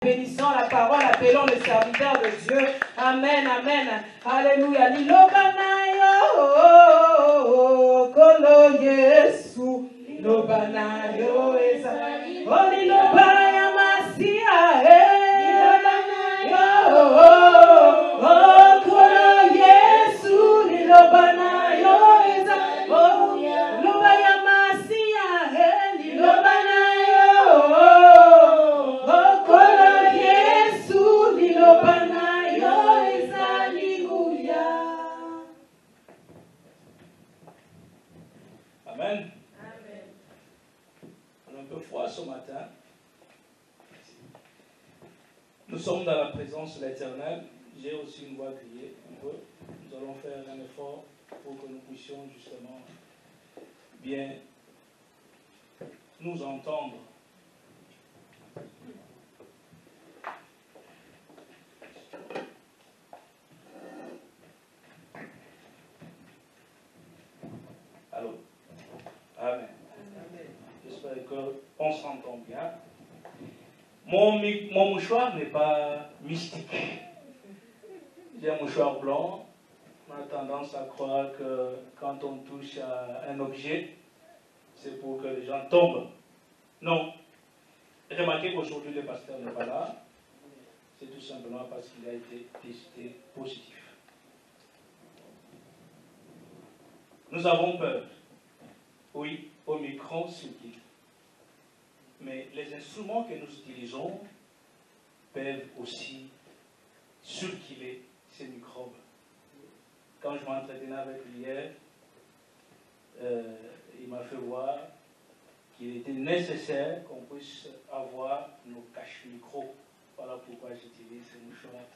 bénissons la parole, appelons le serviteur de Dieu. Amen, amen. Alléluia. Liloba na yo, kolo Yesu. Liloba na yo, ezali. Oh, liloba ya Masia, liloba na yo, oh, kolo Yesu. Liloba na yo, ezali. Oh, liloba ya Masia, liloba na yo, oh, kolo Yesu. Liloba na yo, ezali. Amen. On a un peu froid ce matin. Nous sommes dans la présence de l'Éternel. J'ai aussi une voix grillée un peu. Nous allons faire un effort pour que nous puissions justement bien nous entendre. Allô? Amen. J'espère qu'on s'entend bien. Mon mouchoir n'est pas mystique. J'ai un mouchoir blanc. On a tendance à croire que quand on touche à un objet, c'est pour que les gens tombent. Non. Remarquez qu'aujourd'hui le pasteur n'est pas là. C'est tout simplement parce qu'il a été testé positif. Nous avons peur. Oui, Omicron circule. Mais les instruments que nous utilisons peuvent aussi circuler ces microbes. Quand je m'entretenais avec lui hier, il m'a fait voir qu'il était nécessaire qu'on puisse avoir nos cache-micros. Voilà pourquoi j'utilise ces mouchoirs.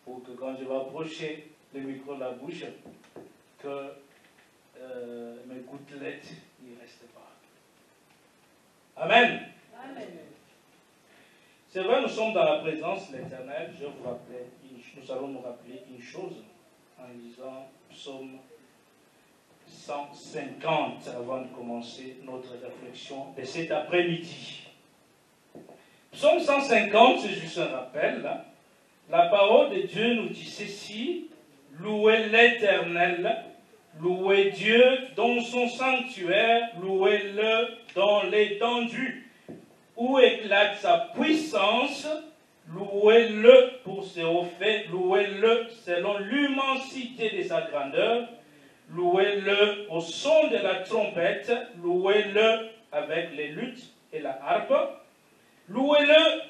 Pour que quand je vais approcher le micro de la bouche, que mes gouttelettes n'y restent pas. Amen. Amen. C'est vrai, nous sommes dans la présence de l'Éternel. Nous allons nous rappeler une chose en lisant Psaume 150 avant de commencer notre réflexion de cet après-midi. Psaume 150, c'est juste un rappel. Là. La parole de Dieu nous dit ceci: louez l'Éternel, louez Dieu dans son sanctuaire, louez-le dans l'étendue où éclate sa puissance, louez-le pour ses hauts faits, louez-le selon l'immensité de sa grandeur, louez-le au son de la trompette, louez-le avec les luttes et la harpe, louez-le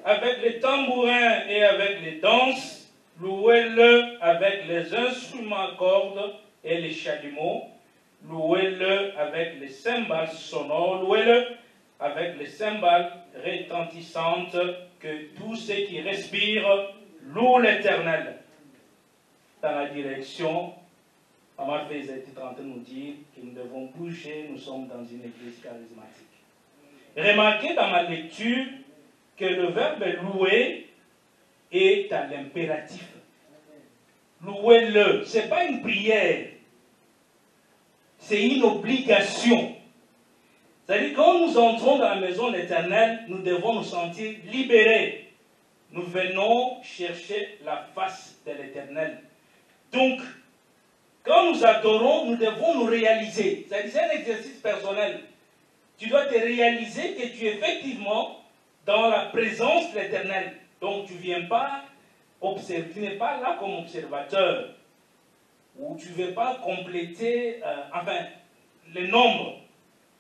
avec les tambourins et avec les danses, louez-le avec les instruments à cordes et les chalumeaux, louez-le avec les cymbales sonores, louez-le avec les cymbales retentissantes, que tous ceux qui respirent louent l'Éternel. Dans la direction, Maman Faisait était en train de nous dire que nous devons bouger, nous sommes dans une église charismatique. Remarquez dans ma lecture que le verbe louer est à l'impératif. Louez-le, ce n'est pas une prière, c'est une obligation. C'est-à-dire, quand nous entrons dans la maison de l'Éternel, nous devons nous sentir libérés. Nous venons chercher la face de l'Éternel. Donc, quand nous adorons, nous devons nous réaliser. C'est un exercice personnel. Tu dois te réaliser que tu es effectivement dans la présence de l'Éternel. Donc, tu ne viens pas observer, tu n'es pas là comme observateur. Ou tu ne veux pas compléter, les nombres.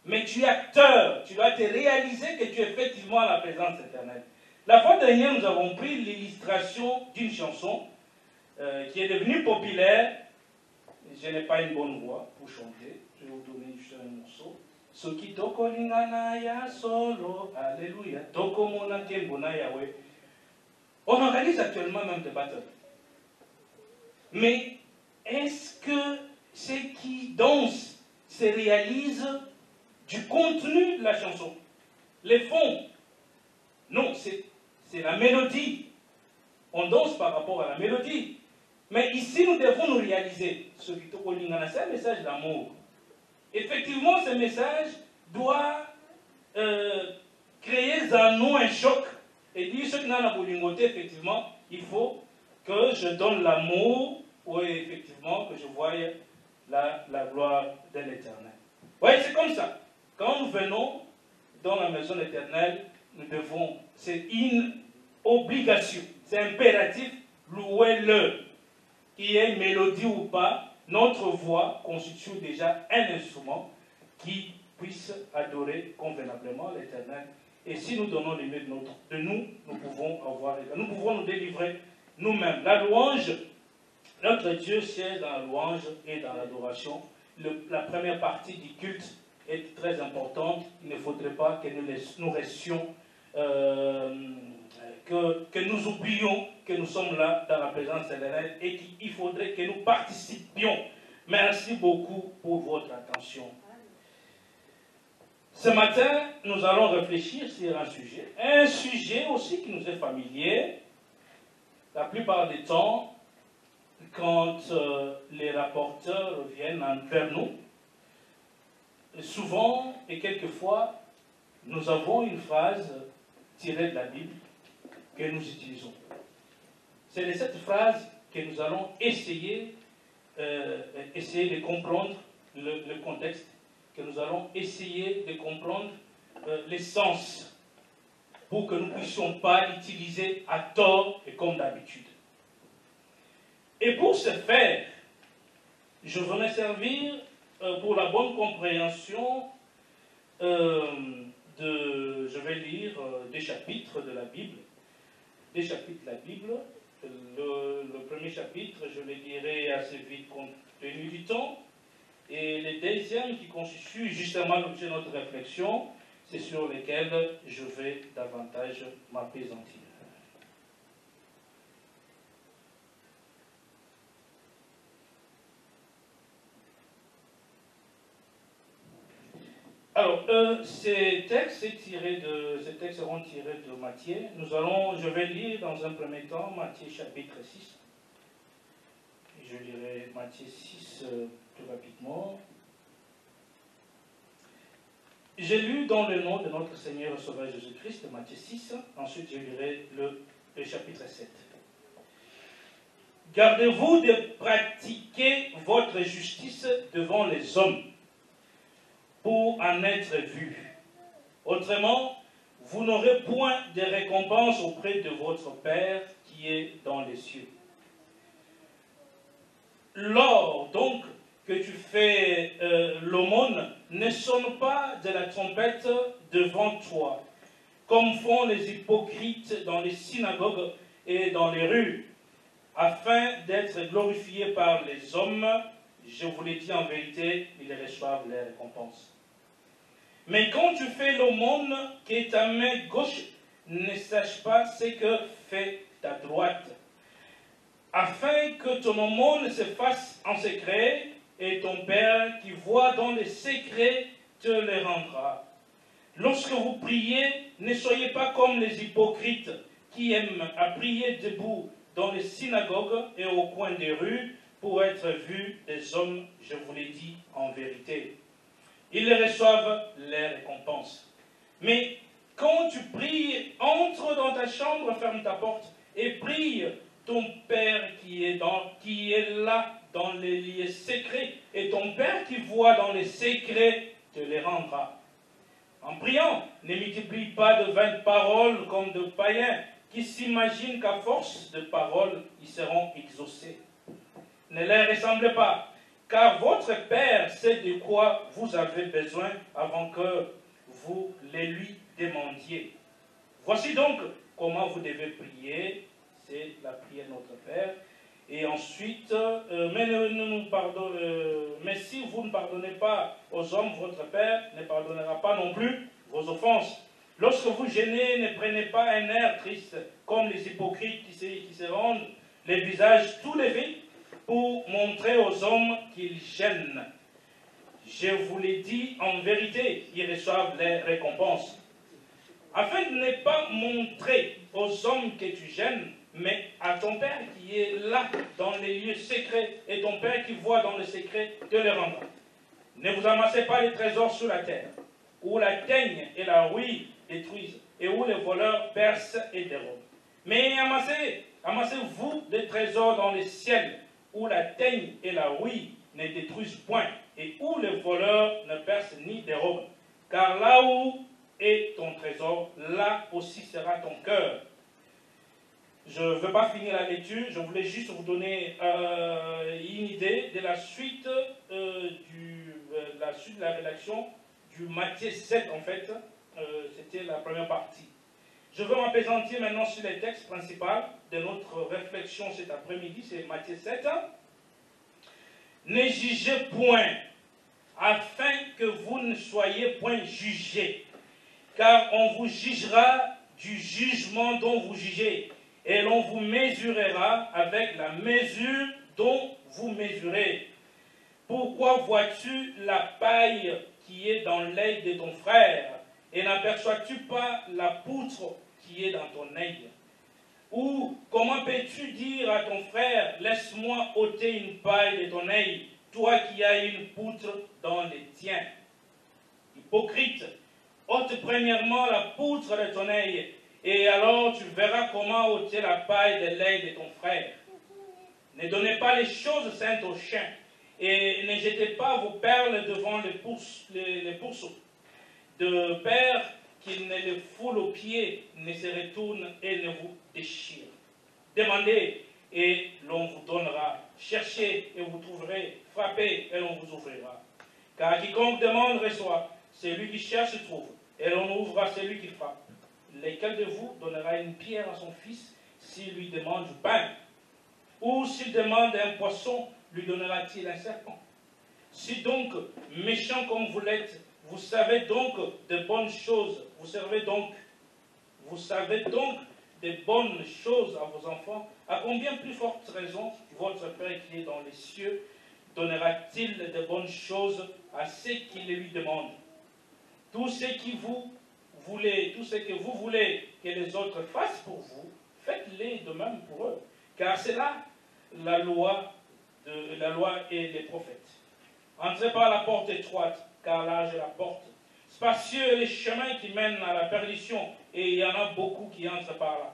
Mais tu es acteur, tu dois te réaliser que tu es effectivement à la présence éternelle. La fois dernière, nous avons pris l'illustration d'une chanson qui est devenue populaire. Je n'ai pas une bonne voix pour chanter. Je vais vous donner juste un morceau. Soki toko lingana ya solo, alléluia, toko mona kembona Yahweh. On organise actuellement même des baptêmes. Mais est-ce que ceux qui dansent se réalisent du contenu de la chanson, les fonds? Non, c'est la mélodie. On danse par rapport à la mélodie. Mais ici, nous devons nous réaliser. C'est un message d'amour. Effectivement, ce message doit créer en nous un choc Et dire ce qui n'a pas bolingoté, effectivement, il faut que je donne l'amour, ou effectivement, que je voie la gloire de l'Éternel. Oui, c'est comme ça. Quand nous venons dans la maison éternelle, nous devons, c'est une obligation, c'est impératif, louer-le. Qu'il y ait mélodie ou pas, notre voix constitue déjà un instrument qui puisse adorer convenablement l'Éternel. Et si nous donnons les mieux de nous, nous pouvons nous délivrer nous-mêmes. La louange, notre Dieu siège dans la louange et dans l'adoration. La première partie du culte est très importante. Il ne faudrait pas que nous restions, que nous oublions que nous sommes là dans la présence de l'Éternel et qu'il faudrait que nous participions. Merci beaucoup pour votre attention. Ce matin, nous allons réfléchir sur un sujet aussi qui nous est familier. La plupart du temps, quand les rapporteurs viennent vers nous, souvent et quelquefois, nous avons une phrase tirée de la Bible que nous utilisons. C'est de cette phrase que nous allons essayer de comprendre le contexte, que nous allons essayer de comprendre l'essence pour que nous ne puissions pas l'utiliser à tort et comme d'habitude. Et pour ce faire, je veux me servir pour la bonne compréhension je vais lire des chapitres de la Bible. Des chapitres de la Bible. Le premier chapitre, je le lirai assez vite compte tenu du temps. Et le deuxième, qui constitue justement l'objet de notre réflexion, c'est sur lequel je vais davantage m'appesantir. Alors, ces textes seront tirés de Matthieu. Je vais lire dans un premier temps Matthieu chapitre 6. Je lirai Matthieu 6 plus rapidement. J'ai lu dans le nom de notre Seigneur et Sauveur Jésus-Christ, Matthieu 6. Ensuite, je lirai le chapitre 7. Gardez-vous de pratiquer votre justice devant les hommes, pour en être vu. Autrement, vous n'aurez point de récompense auprès de votre Père qui est dans les cieux. Lors donc que tu fais l'aumône, ne sonne pas de la trompette devant toi, comme font les hypocrites dans les synagogues et dans les rues, afin d'être glorifiés par les hommes. Je vous l'ai dit en vérité, ils reçoivent les récompenses. Mais quand tu fais l'aumône, que ta main gauche ne sache pas ce que fait ta droite, afin que ton aumône se fasse en secret, et ton Père qui voit dans les secrets te les rendra. Lorsque vous priez, ne soyez pas comme les hypocrites qui aiment à prier debout dans les synagogues et au coin des rues pour être vus des hommes, je vous l'ai dit en vérité. Ils reçoivent les récompenses. Mais quand tu pries, entre dans ta chambre, ferme ta porte et prie ton Père qui est là dans les lieux secrets, et ton Père qui voit dans les secrets te les rendra. En priant, ne multiplie pas de vaines paroles comme de païens qui s'imaginent qu'à force de paroles, ils seront exaucés. Ne leur ressemblez pas, car votre Père sait de quoi vous avez besoin avant que vous les lui demandiez. Voici donc comment vous devez prier. C'est la prière de notre Père. Et ensuite, mais si vous ne pardonnez pas aux hommes, votre Père ne pardonnera pas non plus vos offenses. Lorsque vous gênez, ne prenez pas un air triste, comme les hypocrites qui se rendent les visages tout levés pour montrer aux hommes qu'ils gênent. Je vous l'ai dit en vérité, ils reçoivent les récompenses. Afin de ne pas montrer aux hommes que tu gênes, mais à ton Père qui est là dans les lieux secrets, et ton Père qui voit dans le secret te les rendra. Ne vous amassez pas les trésors sur la terre, où la teigne et la rouille détruisent, et où les voleurs percent et dérobent. Mais amassez-vous des trésors dans les ciels, où la teigne et la rouille ne détruisent point, et où les voleurs ne percent ni dérobent. Car là où est ton trésor, là aussi sera ton cœur. Je ne veux pas finir la lecture, je voulais juste vous donner une idée de la suite, de la rédaction du Matthieu 7, en fait. C'était la première partie. Je veux m'appesantir maintenant sur les textes principaux de notre réflexion cet après-midi, c'est Matthieu 7. Ne jugez point, afin que vous ne soyez point jugés, car on vous jugera du jugement dont vous jugez, et l'on vous mesurera avec la mesure dont vous mesurez. Pourquoi vois-tu la paille qui est dans l'œil de ton frère, et n'aperçois-tu pas la poutre qui est dans ton œil? Ou comment peux-tu dire à ton frère, laisse-moi ôter une paille de ton œil, toi qui as une poutre dans les tiens? Hypocrite, ôte premièrement la poutre de ton œil, et alors tu verras comment ôter la paille de l'œil de ton frère. Ne donnez pas les choses saintes aux chiens, et ne jetez pas vos perles devant les pourceaux, de peur qu'ils ne les foulent aux pieds, ne se retournent et ne vous déchirent. Demandez, et l'on vous donnera. Cherchez, et vous trouverez. Frappez, et l'on vous ouvrira. Car quiconque demande reçoit, celui qui cherche trouve, et l'on ouvrira celui qui frappe. Lequel de vous donnera une pierre à son fils s'il lui demande du pain? Ou s'il demande un poisson, lui donnera-t-il un serpent? Si donc, méchant comme vous l'êtes, vous savez donc de bonnes choses, vous savez donc de bonnes choses à vos enfants, à combien plus forte raison votre Père qui est dans les cieux donnera-t-il de bonnes choses à ceux qui les lui demandent? Tout ce que vous voulez que les autres fassent pour vous, faites-les de même pour eux. Car c'est là la loi et les prophètes. Entrez par la porte étroite, car large est la porte. Spacieux est le chemin qui mène à la perdition, et il y en a beaucoup qui entrent par là.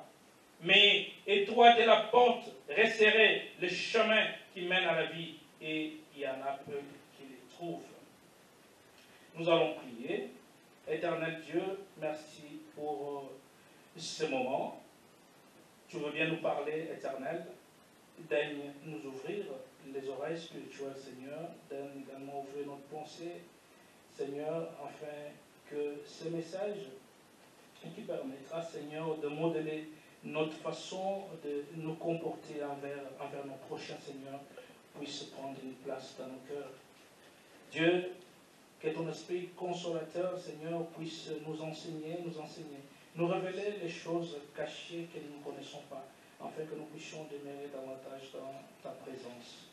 Mais étroite est la porte, resserré le chemin qui mène à la vie, et il y en a peu qui les trouvent. Nous allons prier. Éternel Dieu, merci pour ce moment. Tu veux bien nous parler, Éternel. Daigne nous ouvrir les oreilles spirituelles, Seigneur. Daigne également ouvrir notre pensée, Seigneur, afin que ce message qui permettra, Seigneur, de modeler notre façon de nous comporter envers nos prochains, Seigneur, puisse prendre une place dans nos cœurs. Dieu, que ton esprit consolateur, Seigneur, puisse nous enseigner, nous révéler les choses cachées que nous ne connaissons pas, afin que nous puissions demeurer davantage dans ta présence.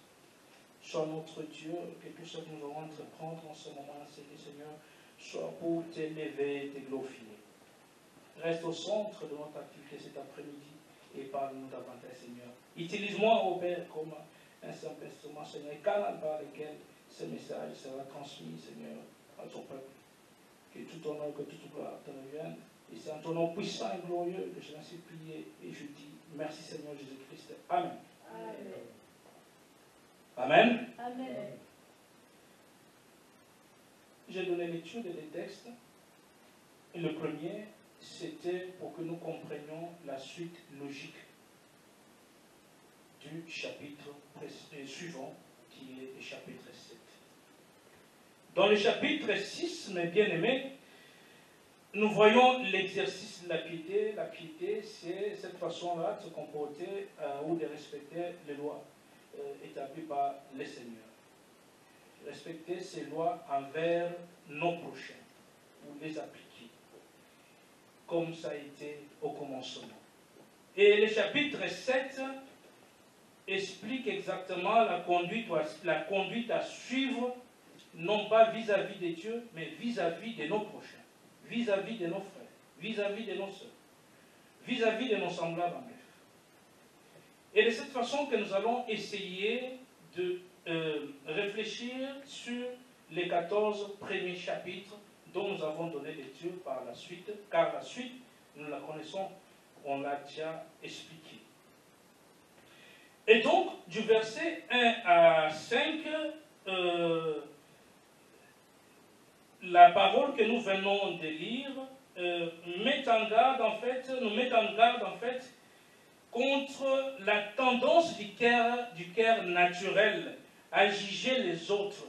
Sois notre Dieu, que tout ce que nous allons entreprendre en ce moment, Seigneur, soit pour t'élever et te glorifier. Reste au centre de notre activité cet après-midi et parle-nous davantage, Seigneur. Utilise-moi, ô Père, comme un simple instrument, Seigneur, et canal par lequel ce message sera transmis, Seigneur, à ton peuple. Que tout honneur, que toute gloire te revienne. Et c'est en ton nom puissant et glorieux que je l'ai ainsi prié et je dis merci, Seigneur Jésus-Christ. Amen. Amen. Amen. Amen. J'ai donné lecture des textes. Et le premier, c'était pour que nous comprenions la suite logique du chapitre suivant, qui est le chapitre 7. Dans le chapitre 6, mes bien-aimés, nous voyons l'exercice de la piété. La piété, c'est cette façon-là de se comporter ou de respecter les lois établies par le Seigneur. Respecter ces lois envers nos prochains, ou les appliquer, comme ça a été au commencement. Et le chapitre 7 explique exactement la conduite à suivre, non pas vis-à-vis de Dieu, mais vis-à-vis de nos prochains, vis-à-vis de nos frères, vis-à-vis de nos sœurs, vis-à-vis de nos semblables en bref. Et de cette façon que nous allons essayer de réfléchir sur les 14 premiers chapitres dont nous avons donné lecture par la suite, car la suite Nous la connaissons, on l'a déjà expliqué. Et donc, du verset 1 à 5, la parole que nous venons de lire nous met en garde en fait contre la tendance du cœur naturel à juger les autres,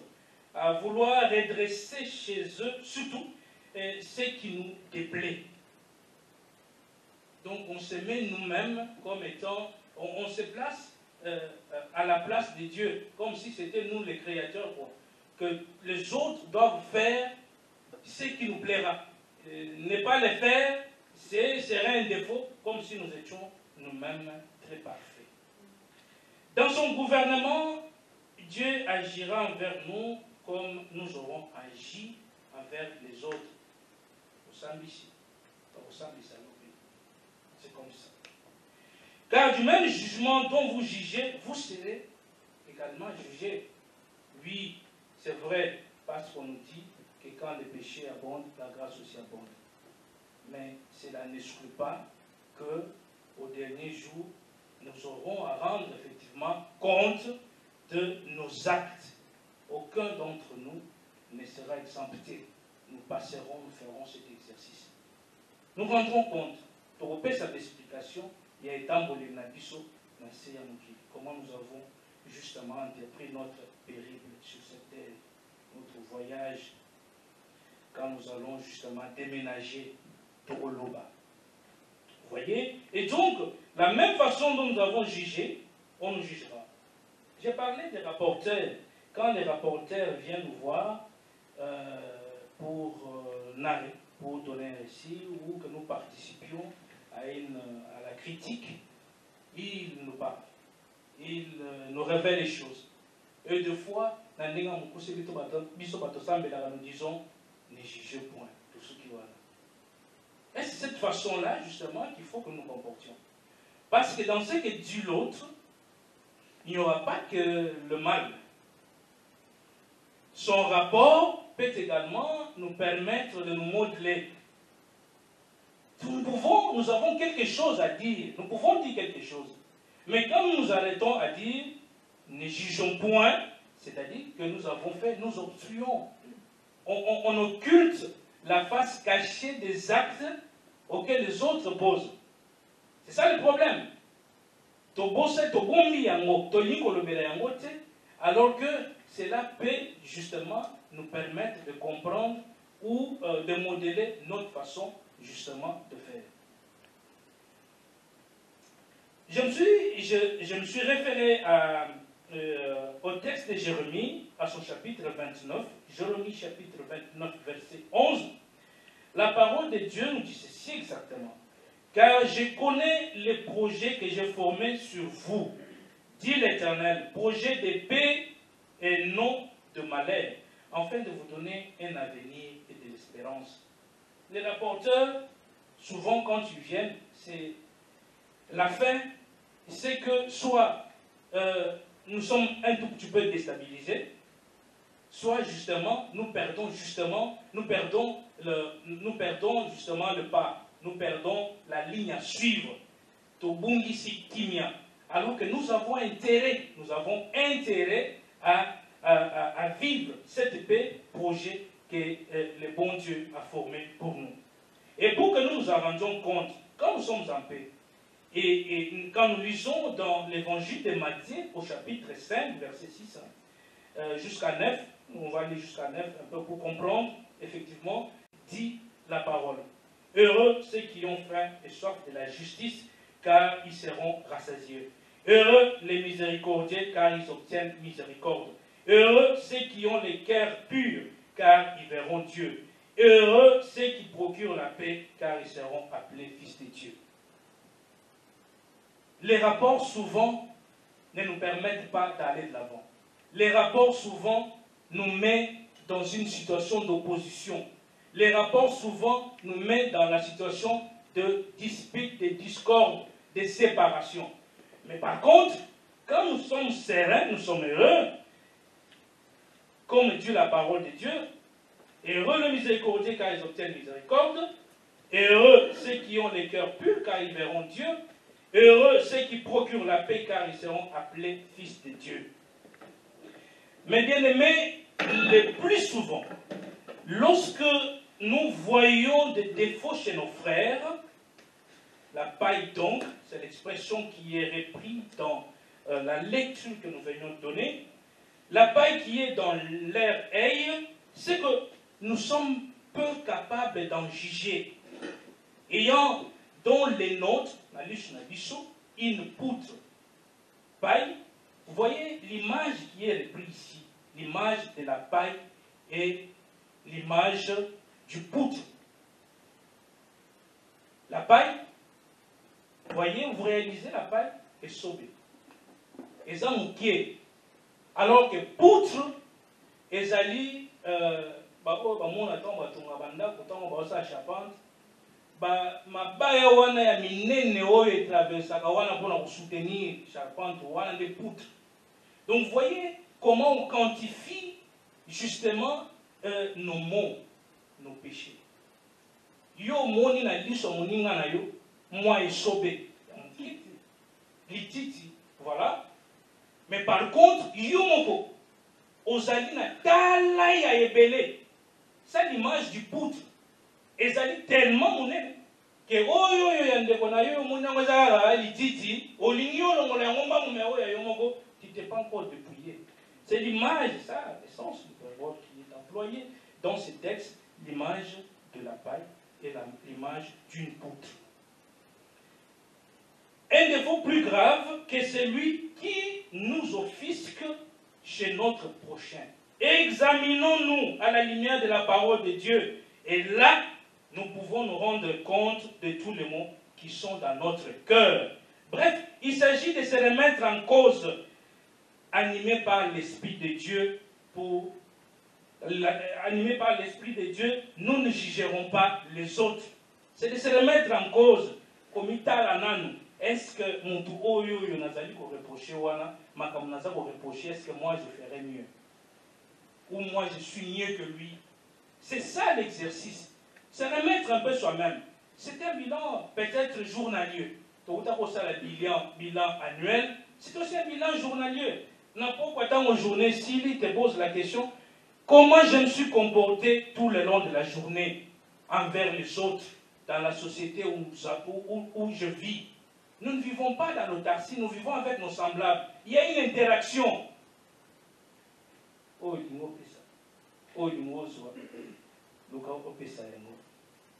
à vouloir redresser chez eux, surtout, ce qui nous déplaît. Donc on se met nous-mêmes comme étant, on se place à la place de Dieu, comme si c'était nous les créateurs, quoi. Que les autres doivent faire ce qui nous plaira. Ne pas le faire, serait un défaut, comme si nous étions nous-mêmes très parfaits. Dans son gouvernement, Dieu agira envers nous comme nous aurons agi envers les autres. C'est comme ça. Car du même jugement dont vous jugez, vous serez également jugés. Oui, c'est vrai, parce qu'on nous dit que quand le péché abonde, la grâce aussi abonde. Mais cela n'exclut pas qu'au dernier jour, nous aurons à rendre effectivement compte de nos actes. Aucun d'entre nous ne sera exempté. Nous passerons, nous ferons cet exercice. Nous rendrons compte, pour cette explication, il y a étant comment nous avons justement entrepris notre périple sur cette terre, notre voyage, quand nous allons justement déménager pour Loba. Vous voyez? Et donc, la même façon dont nous avons jugé, on nous jugera. J'ai parlé des rapporteurs. Quand les rapporteurs viennent nous voir pour narrer, pour donner un récit ou que nous participions à la critique, ils nous parlent. Ils nous révèlent les choses. Et deux fois, nous disons, ne jugez point tout ce qui va là. Et c'est cette façon-là, justement, qu'il faut que nous comportions. Parce que dans ce que dit l'autre, il n'y aura pas que le mal. Son rapport peut également nous permettre de nous modeler. Nous avons quelque chose à dire, nous pouvons dire quelque chose. Mais quand nous nous arrêtons à dire, ne jugeons point, c'est-à-dire que nous avons fait, nous obstruons. On occulte la face cachée des actes auxquels les autres posent. C'est ça le problème. Alors que cela peut justement nous permettre de comprendre ou de modeler notre façon justement de faire. Je me suis référé au texte de Jérémie, à son chapitre 29, Jérémie chapitre 29, verset 11. La parole de Dieu nous dit ceci exactement. Car je connais les projets que j'ai formés sur vous, dit l'Éternel, projets de paix et non de malheur, afin de vous donner un avenir et de l'espérance. Les rapporteurs, souvent quand ils viennent, c'est la fin, c'est que soit nous sommes un tout petit peu déstabilisés, soit justement nous perdons le pas, nous perdons la ligne à suivre. Alors que nous avons intérêt à vivre cette paix, projet que le bon Dieu a formé pour nous. Et pour que nous nous en rendions compte, quand nous sommes en paix, et quand nous lisons dans l'évangile de Matthieu, au chapitre 5, verset 6 jusqu'à 9, on va aller jusqu'à 9 un peu pour comprendre, effectivement, dit la parole. Heureux ceux qui ont faim et soif de la justice, car ils seront rassasiés. Heureux les miséricordieux, car ils obtiennent miséricorde. Heureux ceux qui ont les cœurs purs, car ils verront Dieu. Heureux ceux qui procurent la paix, car ils seront appelés fils de Dieu. Les rapports souvent ne nous permettent pas d'aller de l'avant. Les rapports souvent nous mettent dans une situation d'opposition. Les rapports souvent nous mettent dans la situation de dispute, de discorde, de séparation. Mais par contre, quand nous sommes sereins, nous sommes heureux, comme dit la parole de Dieu, heureux le miséricordieux car ils obtiennent miséricorde, Heureux ceux qui ont les cœurs purs, car ils verront Dieu. Heureux ceux qui procurent la paix, car ils seront appelés fils de Dieu. Mais bien aimés, le plus souvent, lorsque nous voyons des défauts chez nos frères, la paille donc, c'est l'expression qui est reprise dans la lecture que nous venions de donner, la paille qui est dans leur œil, c'est que nous sommes peu capables d'en juger. Ayant dans les nôtres, une poutre paille, vous voyez l'image qui est reprise ici, l'image de la paille et l'image du poutre. La paille, vous voyez, vous réalisez la paille est sauvée. Et ça mouquet. Alors que poutre, ezali, mabaya wana ya minene oyo etraversaka wana mpona kosoutenir charpente wana nde poutre. Donc vous voyez comment on quantifie justement nos maux, nos péchés. Yo moni na liso moninga na yo, moi esobe, lititi, voilà. Mais par contre, yo moko, ozali na tala ya ebele. C'est l'image du poutre. Et ça dit tellement monnaie que oyo yo yandeko na yo mona ngozala lititi, olinyo longola ngomba mumero ya yomoko, tu t'es pas encore dépouillé. C'est l'image, ça, l'essence du verbe qui est employé dans ce texte, l'image de la paille et l'image d'une poutre. Un défaut plus grave que celui qui nous offusque chez notre prochain. Examinons-nous à la lumière de la parole de Dieu. Et là, nous pouvons nous rendre compte de tous les mots qui sont dans notre cœur. Bref, il s'agit de se remettre en cause, animé par l'Esprit de Dieu. Animé par l'Esprit de Dieu, nous ne jugerons pas les autres. C'est de se remettre en cause. Est-ce que mon tour nazali ko reprocher wana makam naza ko reprocher, est-ce que moi je ferais mieux ou moi je suis mieux que lui? C'est ça l'exercice. Se remettre un peu soi-même. C'est un bilan peut-être journalier. Bilan annuel, c'est aussi un bilan journalier. N'importe quoi, journée, s'il te pose la question, comment je me suis comporté tout le long de la journée envers les autres, dans la société où je vis. Nous ne vivons pas dans l'autarcie, nous vivons avec nos semblables. Il y a une interaction.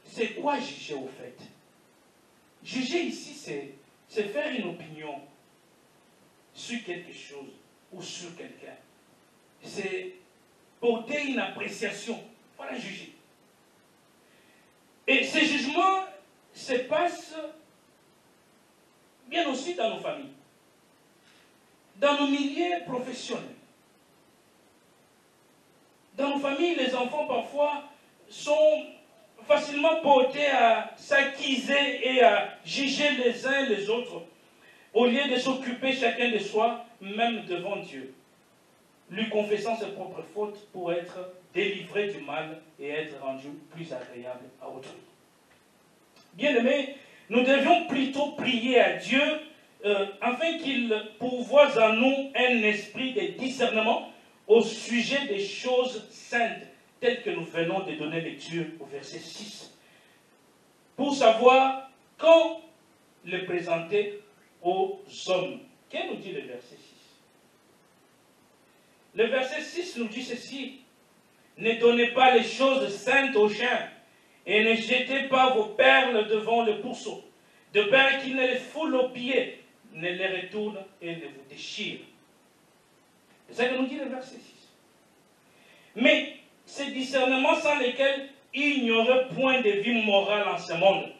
C'est quoi juger au fait? Juger ici, c'est faire une opinion sur quelque chose ou sur quelqu'un. C'est porter une appréciation. Voilà, juger. Et ces jugements se passent bien aussi dans nos familles, dans nos milieux professionnels. Dans nos familles, les enfants parfois sont facilement portés à s'accuser et à juger les uns les autres, au lieu de s'occuper chacun de soi, même devant Dieu, lui confessant ses propres fautes pour être délivré du mal et être rendu plus agréable à autrui. Bien-aimés, nous devions plutôt prier à Dieu afin qu'il pourvoie en nous un esprit de discernement au sujet des choses saintes, telles que nous venons de donner lecture au verset 6, pour savoir quand les présenter aux hommes. Qu'est-ce que nous dit le verset 6? Le verset 6 nous dit ceci: ne donnez pas les choses saintes aux chiens, et ne jetez pas vos perles devant le pourceau, de peur qu'ils ne les foulent aux pieds, ne les retournent et ne vous déchirent. C'est ça que nous dit le verset 6. Mais ces discernements sans lesquels il n'y aurait point de vie morale en ce monde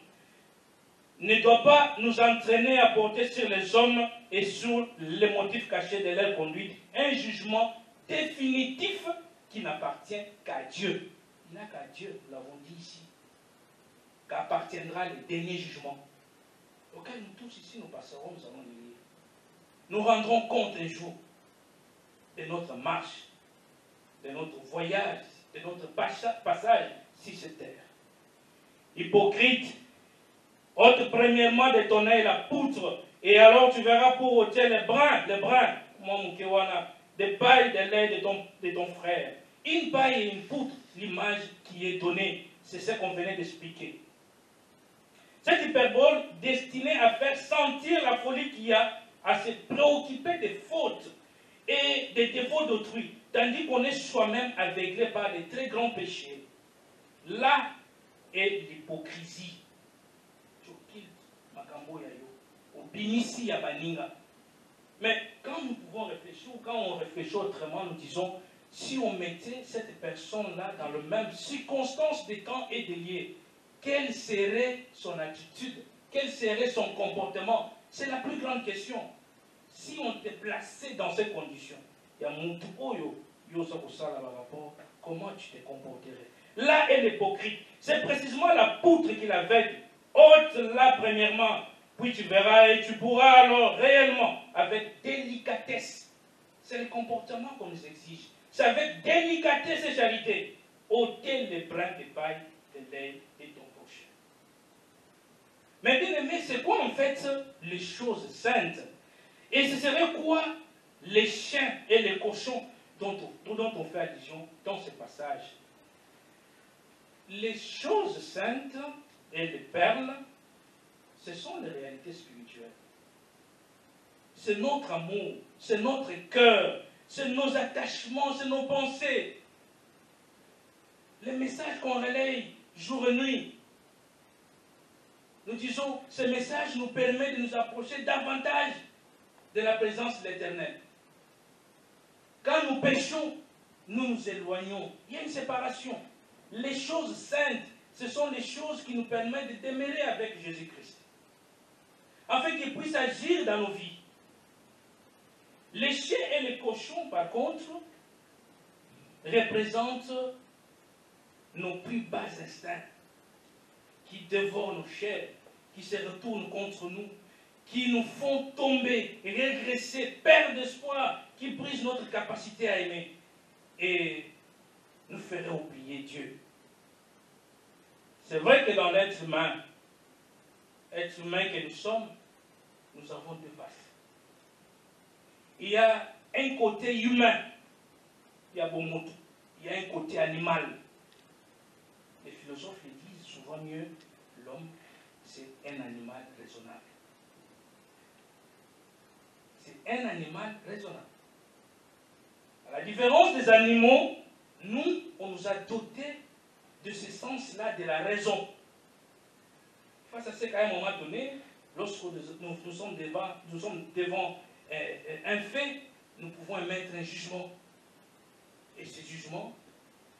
ne doit pas nous entraîner à porter sur les hommes et sur les motifs cachés de leur conduite un jugement définitif qui n'appartient qu'à Dieu. Il n'a qu'à Dieu, nous l'avons dit ici, qu'appartiendra le dernier jugement, auquel nous tous ici nous passerons, nous allons le lire. Nous rendrons compte un jour de notre marche, de notre voyage, de notre passage sur cette terre. hypocrite, ôte premièrement de ton œil la poutre, et alors tu verras pour ôter les brins, des pailles de l'œil de ton frère. Une paille et une poutre, l'image qui est donnée, c'est ce qu'on venait d'expliquer. Cette hyperbole destinée à faire sentir la folie qu'il y a à se préoccuper des fautes et des défauts d'autrui, tandis qu'on est soi-même aveuglé par des très grands péchés. Là est l'hypocrisie. Mais quand nous pouvons réfléchir, ou quand on réfléchit autrement, nous disons, si on mettait cette personne-là dans les mêmes circonstances des temps et des lieux, quelle serait son attitude? Quel serait son comportement? C'est la plus grande question. Si on te plaçait dans ces conditions, comment tu te comporterais? Là est l'hypocrite. C'est précisément la poutre qui l'aveugle. Ôte-la premièrement, puis tu verras et tu pourras alors réellement, avec délicatesse, c'est le comportement qu'on nous exige. C'est avec délicatesse et charité, ôter les brins de paille de l'œil et ton prochain. Mais bien aimé, c'est quoi en fait les choses saintes? Et ce serait quoi les chiens et les cochons dont on fait allusion dans ce passage? Les choses saintes et les perles, ce sont les réalités spirituelles. C'est notre amour, c'est notre cœur, c'est nos attachements, c'est nos pensées. Les messages qu'on relaye jour et nuit. Nous disons, ce message nous permet de nous approcher davantage de la présence de l'Éternel. Quand nous péchons, nous nous éloignons. Il y a une séparation. Les choses saintes, ce sont les choses qui nous permettent de demeurer avec Jésus-Christ, afin qu'il puisse agir dans nos vies. Les chiens et les cochons, par contre, représentent nos plus bas instincts, qui dévorent nos chairs, qui se retournent contre nous, qui nous font tomber, régresser, perdre espoir, qui brisent notre capacité à aimer et nous feraient oublier Dieu. C'est vrai que dans l'être humain que nous sommes, nous avons deux faces. Il y a un côté humain, il y a Bomoto, il y a un côté animal. Les philosophes le disent souvent mieux, l'homme, c'est un animal raisonnable. C'est un animal raisonnable. À la différence des animaux, nous, on nous a dotés de ce sens-là de la raison. Face à ce qu'à un moment donné, lorsque nous sommes devant un fait, nous pouvons émettre un jugement. Et ce jugement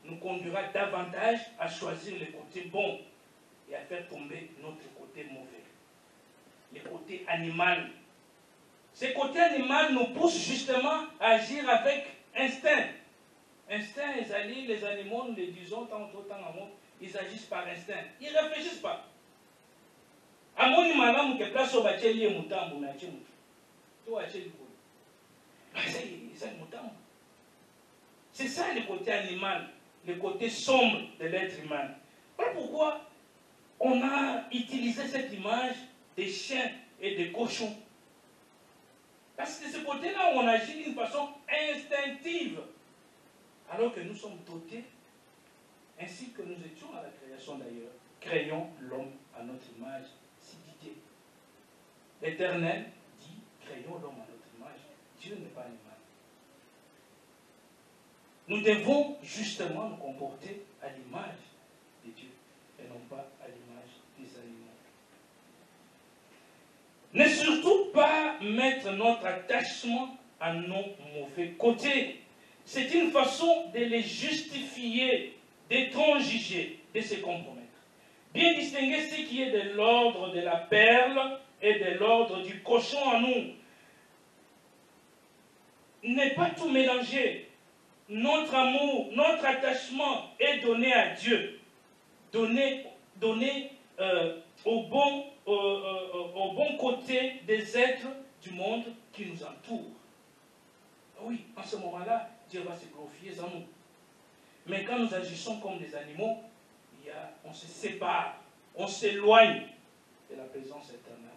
nous conduira davantage à choisir le côté bon et à faire tomber notre côté mauvais. Le côté animal. Ce côté animal nous pousse justement à agir avec instinct. Instinct, les animaux, nous les disons tant en mot, ils agissent par instinct. Ils ne réfléchissent pas. C'est ça le côté animal, le côté sombre de l'être humain. Voilà pourquoi on a utilisé cette image des chiens et des cochons. Parce que c'est ce côté-là, on agit d'une façon instinctive. Alors que nous sommes dotés, ainsi que nous étions à la création d'ailleurs, créons l'homme à notre image, si dit. L'Éternel dit, créons l'homme à notre image. Dieu n'est pas animal. Nous devons justement nous comporter à l'image de Dieu et non pas à l'image des animaux. Ne surtout pas mettre notre attachement à nos mauvais côtés. C'est une façon de les justifier, de transiger, de se compromettre. Bien distinguer ce qui est de l'ordre de la perle et de l'ordre du cochon en nous. Ne pas tout mélanger. Notre amour, notre attachement est donné à Dieu. Donné au bon côté des êtres du monde qui nous entourent. Oui, en ce moment-là, Dieu va se glorifier en nous. Mais quand nous agissons comme des animaux, on se sépare, on s'éloigne de la présence éternelle.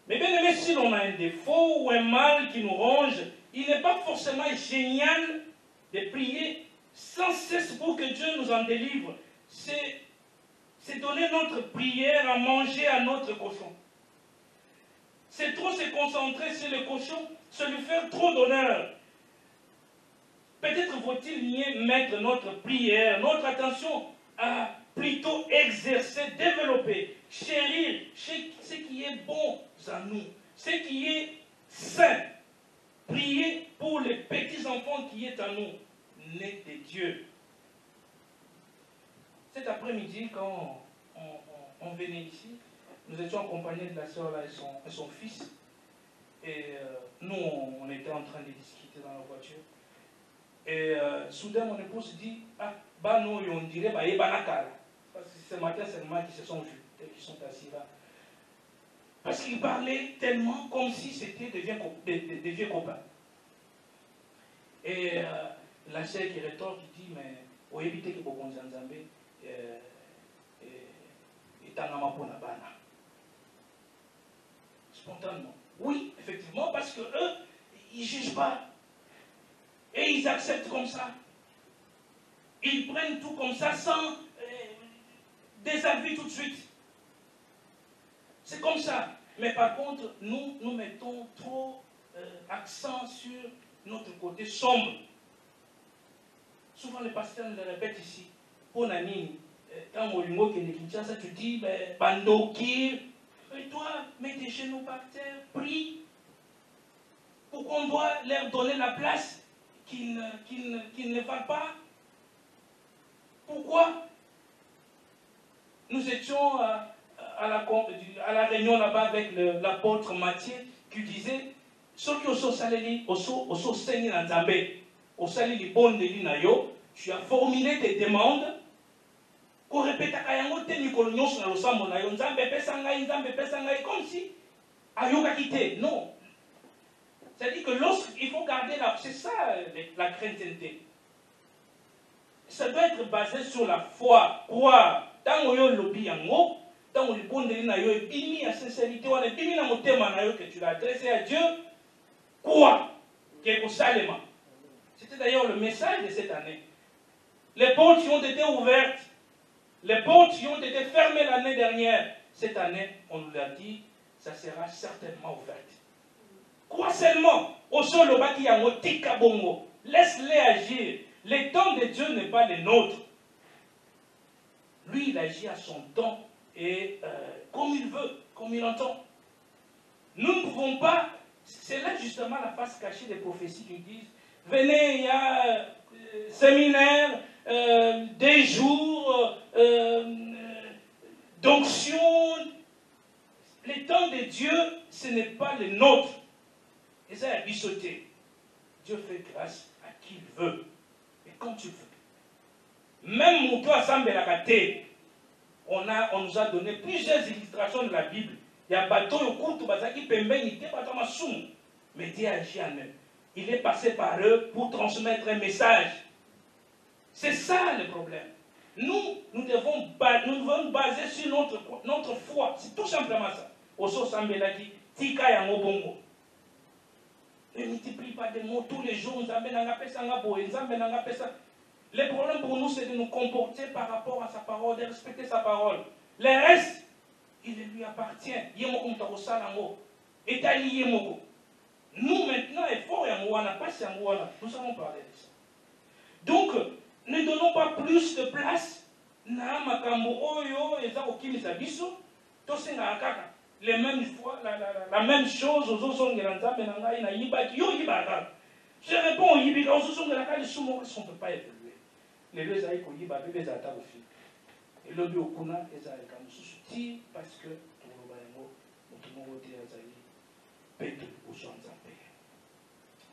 Mais bien aimé, si l'on a un défaut ou un mal qui nous ronge, il n'est pas forcément génial de prier sans cesse pour que Dieu nous en délivre. C'est donner notre prière à manger à notre cochon. C'est trop se concentrer sur le cochon, c'est lui faire trop d'honneur. Peut-être faut-il mieux mettre notre prière, notre attention à plutôt exercer, développer, chérir ce qui est bon en nous, ce qui est saint. Prier pour les petits-enfants qui est en nous, nés de Dieu. Cet après-midi, quand on venait ici, nous étions accompagnés de la sœur là et son fils. Et nous, on était en train de discuter dans la voiture. Et soudain, mon épouse dit, ah, bah non, on dirait, bah, et banakala. Ce matin, c'est moi qui se sont vus, qui sont assis là. Parce qu'ils parlaient tellement comme si c'était des vieux copains. Et la sœur qui rétorque, qui dit, mais, au éviter que beaucoup de gens spontanément. Oui, effectivement, parce que eux, ils ne jugent pas. Et ils acceptent comme ça. Ils prennent tout comme ça sans déshabiller tout de suite. C'est comme ça. Mais par contre, nous mettons trop accent sur notre côté sombre. Souvent, les pasteurs le répètent ici. Pour Nanini, quand Molingo qui est Kinshasa, tu dis, Bandoki, et toi, mets tes genoux par terre, prie. Pourquoi on doit leur donner la place qu'ils ne valent pas? Pourquoi? Nous étions à la réunion là-bas avec l'apôtre Matthieu qui disait, ceux qui ont salé, au Seigneur dans Zambé, au salé les bonnes de l'inayo, tu as formulé tes demandes. Comme si ayoka quitté. Non. C'est-à-dire que lorsqu'il faut garder c'est ça la chrétienté. Ça doit être basé sur la foi, croire. Tant que tu as yango, tant que tu as sincérité, que tu l'as adressé à Dieu, crois que Salema. C'était d'ailleurs le message de cette année. Les portes qui ont été ouvertes. Les portes qui ont été fermées l'année dernière, cette année, on nous l'a dit, ça sera certainement ouvert. Crois seulement au sol au bas qui a motika bongo. Laisse-les agir. Le temps de Dieu n'est pas le nôtre. Lui, il agit à son temps et comme il veut, comme il entend. Nous ne pouvons pas, c'est là justement la face cachée des prophéties qui disent, venez, il y a séminaire, des jours, d'onction. Le temps de Dieu, ce n'est pas le nôtre. Et ça a bissoté. Dieu fait grâce à qui il veut. Et quand tu veux. Même Mouto Assemblée la Kate, on nous a donné plusieurs illustrations de la Bible. Il y a bateau au courte bazaki pembenité bateau masum. Mais Dieu agit en eux. Il est passé par eux pour transmettre un message. C'est ça le problème. Nous devons baser sur notre foi. C'est tout simplement ça. Oso Sambelaki, Tika Yango Bongo. Ne multiplie pas des mots tous les jours. Le problème pour nous, c'est de nous comporter par rapport à sa parole, de respecter sa parole. Le reste, il lui appartient. Nous maintenant, effort nous allons parler de ça. Donc, ne donnons pas plus de place. Les mêmes fois, la même chose aux autres. Je réponds au Yibika, aux autres, est-ce qu'on ne peut pas évoluer? Les deux aïe koyi ba bébé zata ofi. Et le biokuna ezali comme souci parce que tout le bayango mutumo wote azali peto uzanzape.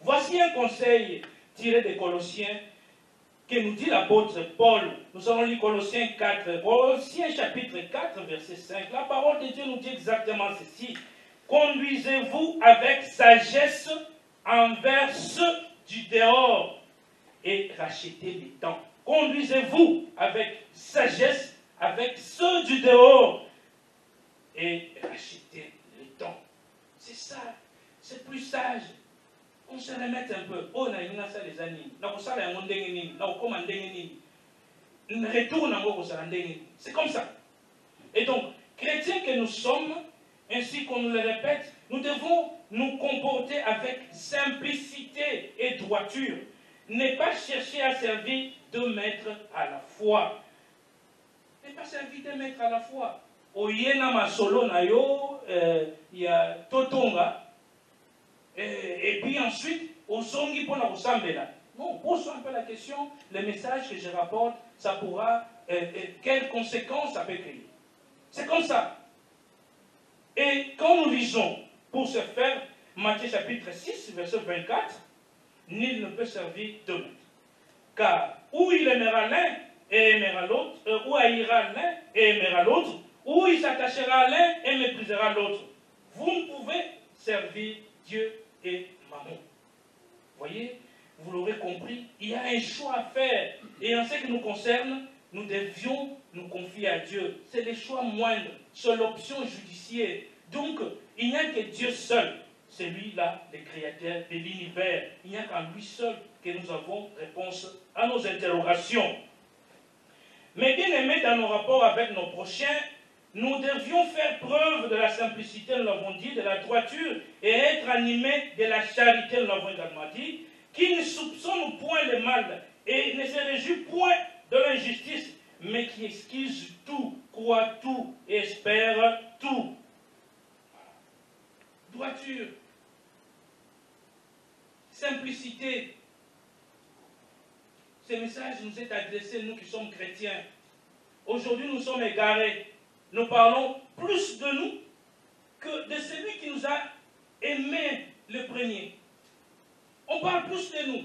Voici un conseil tiré des Colossiens que nous dit l'apôtre Paul. Nous allons lire Colossiens 4, Colossiens chapitre 4 verset 5. La parole de Dieu nous dit exactement ceci. Conduisez-vous avec sagesse envers ceux du dehors et rachetez les temps. Conduisez-vous avec sagesse avec ceux du dehors et racheter le temps. C'est ça. C'est plus sage. On se remet un peu. Oh, na yuna sa les animes. Na kusala ya mondenge nini. Na ukoma ndenge nini. Retourne en gros. C'est comme ça. Et donc, chrétiens que nous sommes, ainsi qu'on nous le répète, nous devons nous comporter avec simplicité et droiture. Ne pas chercher à servir deux maîtres à la fois. Ne pas servir deux maîtres à la fois. Oyena masolo na yo, ya totonga. Et puis ensuite, au songi pour la sambela. Non, pose un peu la question, le message que je rapporte, ça pourra, quelles conséquences ça peut créer. C'est comme ça. Et quand nous lisons, pour ce faire, Matthieu chapitre 6, verset 24, nul ne peut servir deux maîtres. Car ou il aimera l'un et aimera l'autre, ou haïra l'un et aimera l'autre, ou il s'attachera à l'un et méprisera l'autre. Vous ne pouvez servir Dieu et Mammon. Voyez, vous l'aurez compris, il y a un choix à faire. Et en ce qui nous concerne, nous devions nous confier à Dieu. C'est le choix moindre, c'est l'option judiciaire. Donc, il n'y a que Dieu seul. C'est lui-là, le créateur de l'univers. Il n'y a qu'à lui seul que nous avons réponse à nos interrogations. Mais bien aimés, dans nos rapports avec nos prochains, nous devions faire preuve de la simplicité, nous l'avons dit, de la droiture, et être animés de la charité, nous l'avons également dit, qui ne soupçonne point le mal et ne se réjouit point de l'injustice, mais qui excuse tout, croit tout et espère tout. Droiture, simplicité. Ce message nous est adressé, nous qui sommes chrétiens. Aujourd'hui, nous sommes égarés. Nous parlons plus de nous que de celui qui nous a aimés le premier. On parle plus de nous.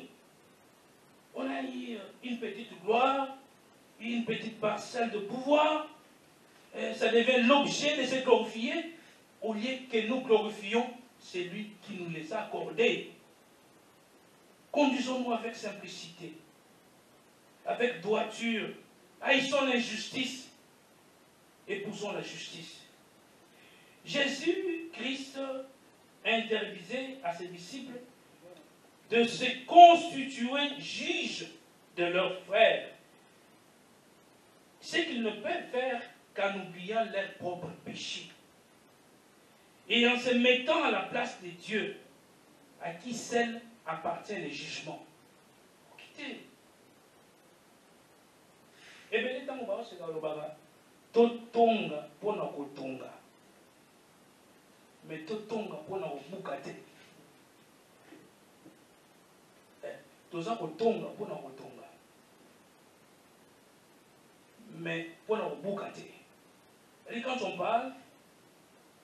On a eu une petite gloire, une petite parcelle de pouvoir. Ça devient l'objet de se glorifier, au lieu que nous glorifions celui qui nous les a accordés. Conduisons-nous avec simplicité, avec droiture, haïssons l'injustice, épousons la justice. Jésus-Christ interdisait à ses disciples de se constituer juges de leurs frères, ce qu'ils ne peuvent faire qu'en oubliant leurs propres péchés et en se mettant à la place de Dieu, à qui seul appartient le jugement. Quittez. Et bien, les temps où c'est dans le baga, totonga pour na kotonga, mais totonga pour na bukate. Toza kotonga pour na kotonga, mais pour na bukate. Et quand on parle,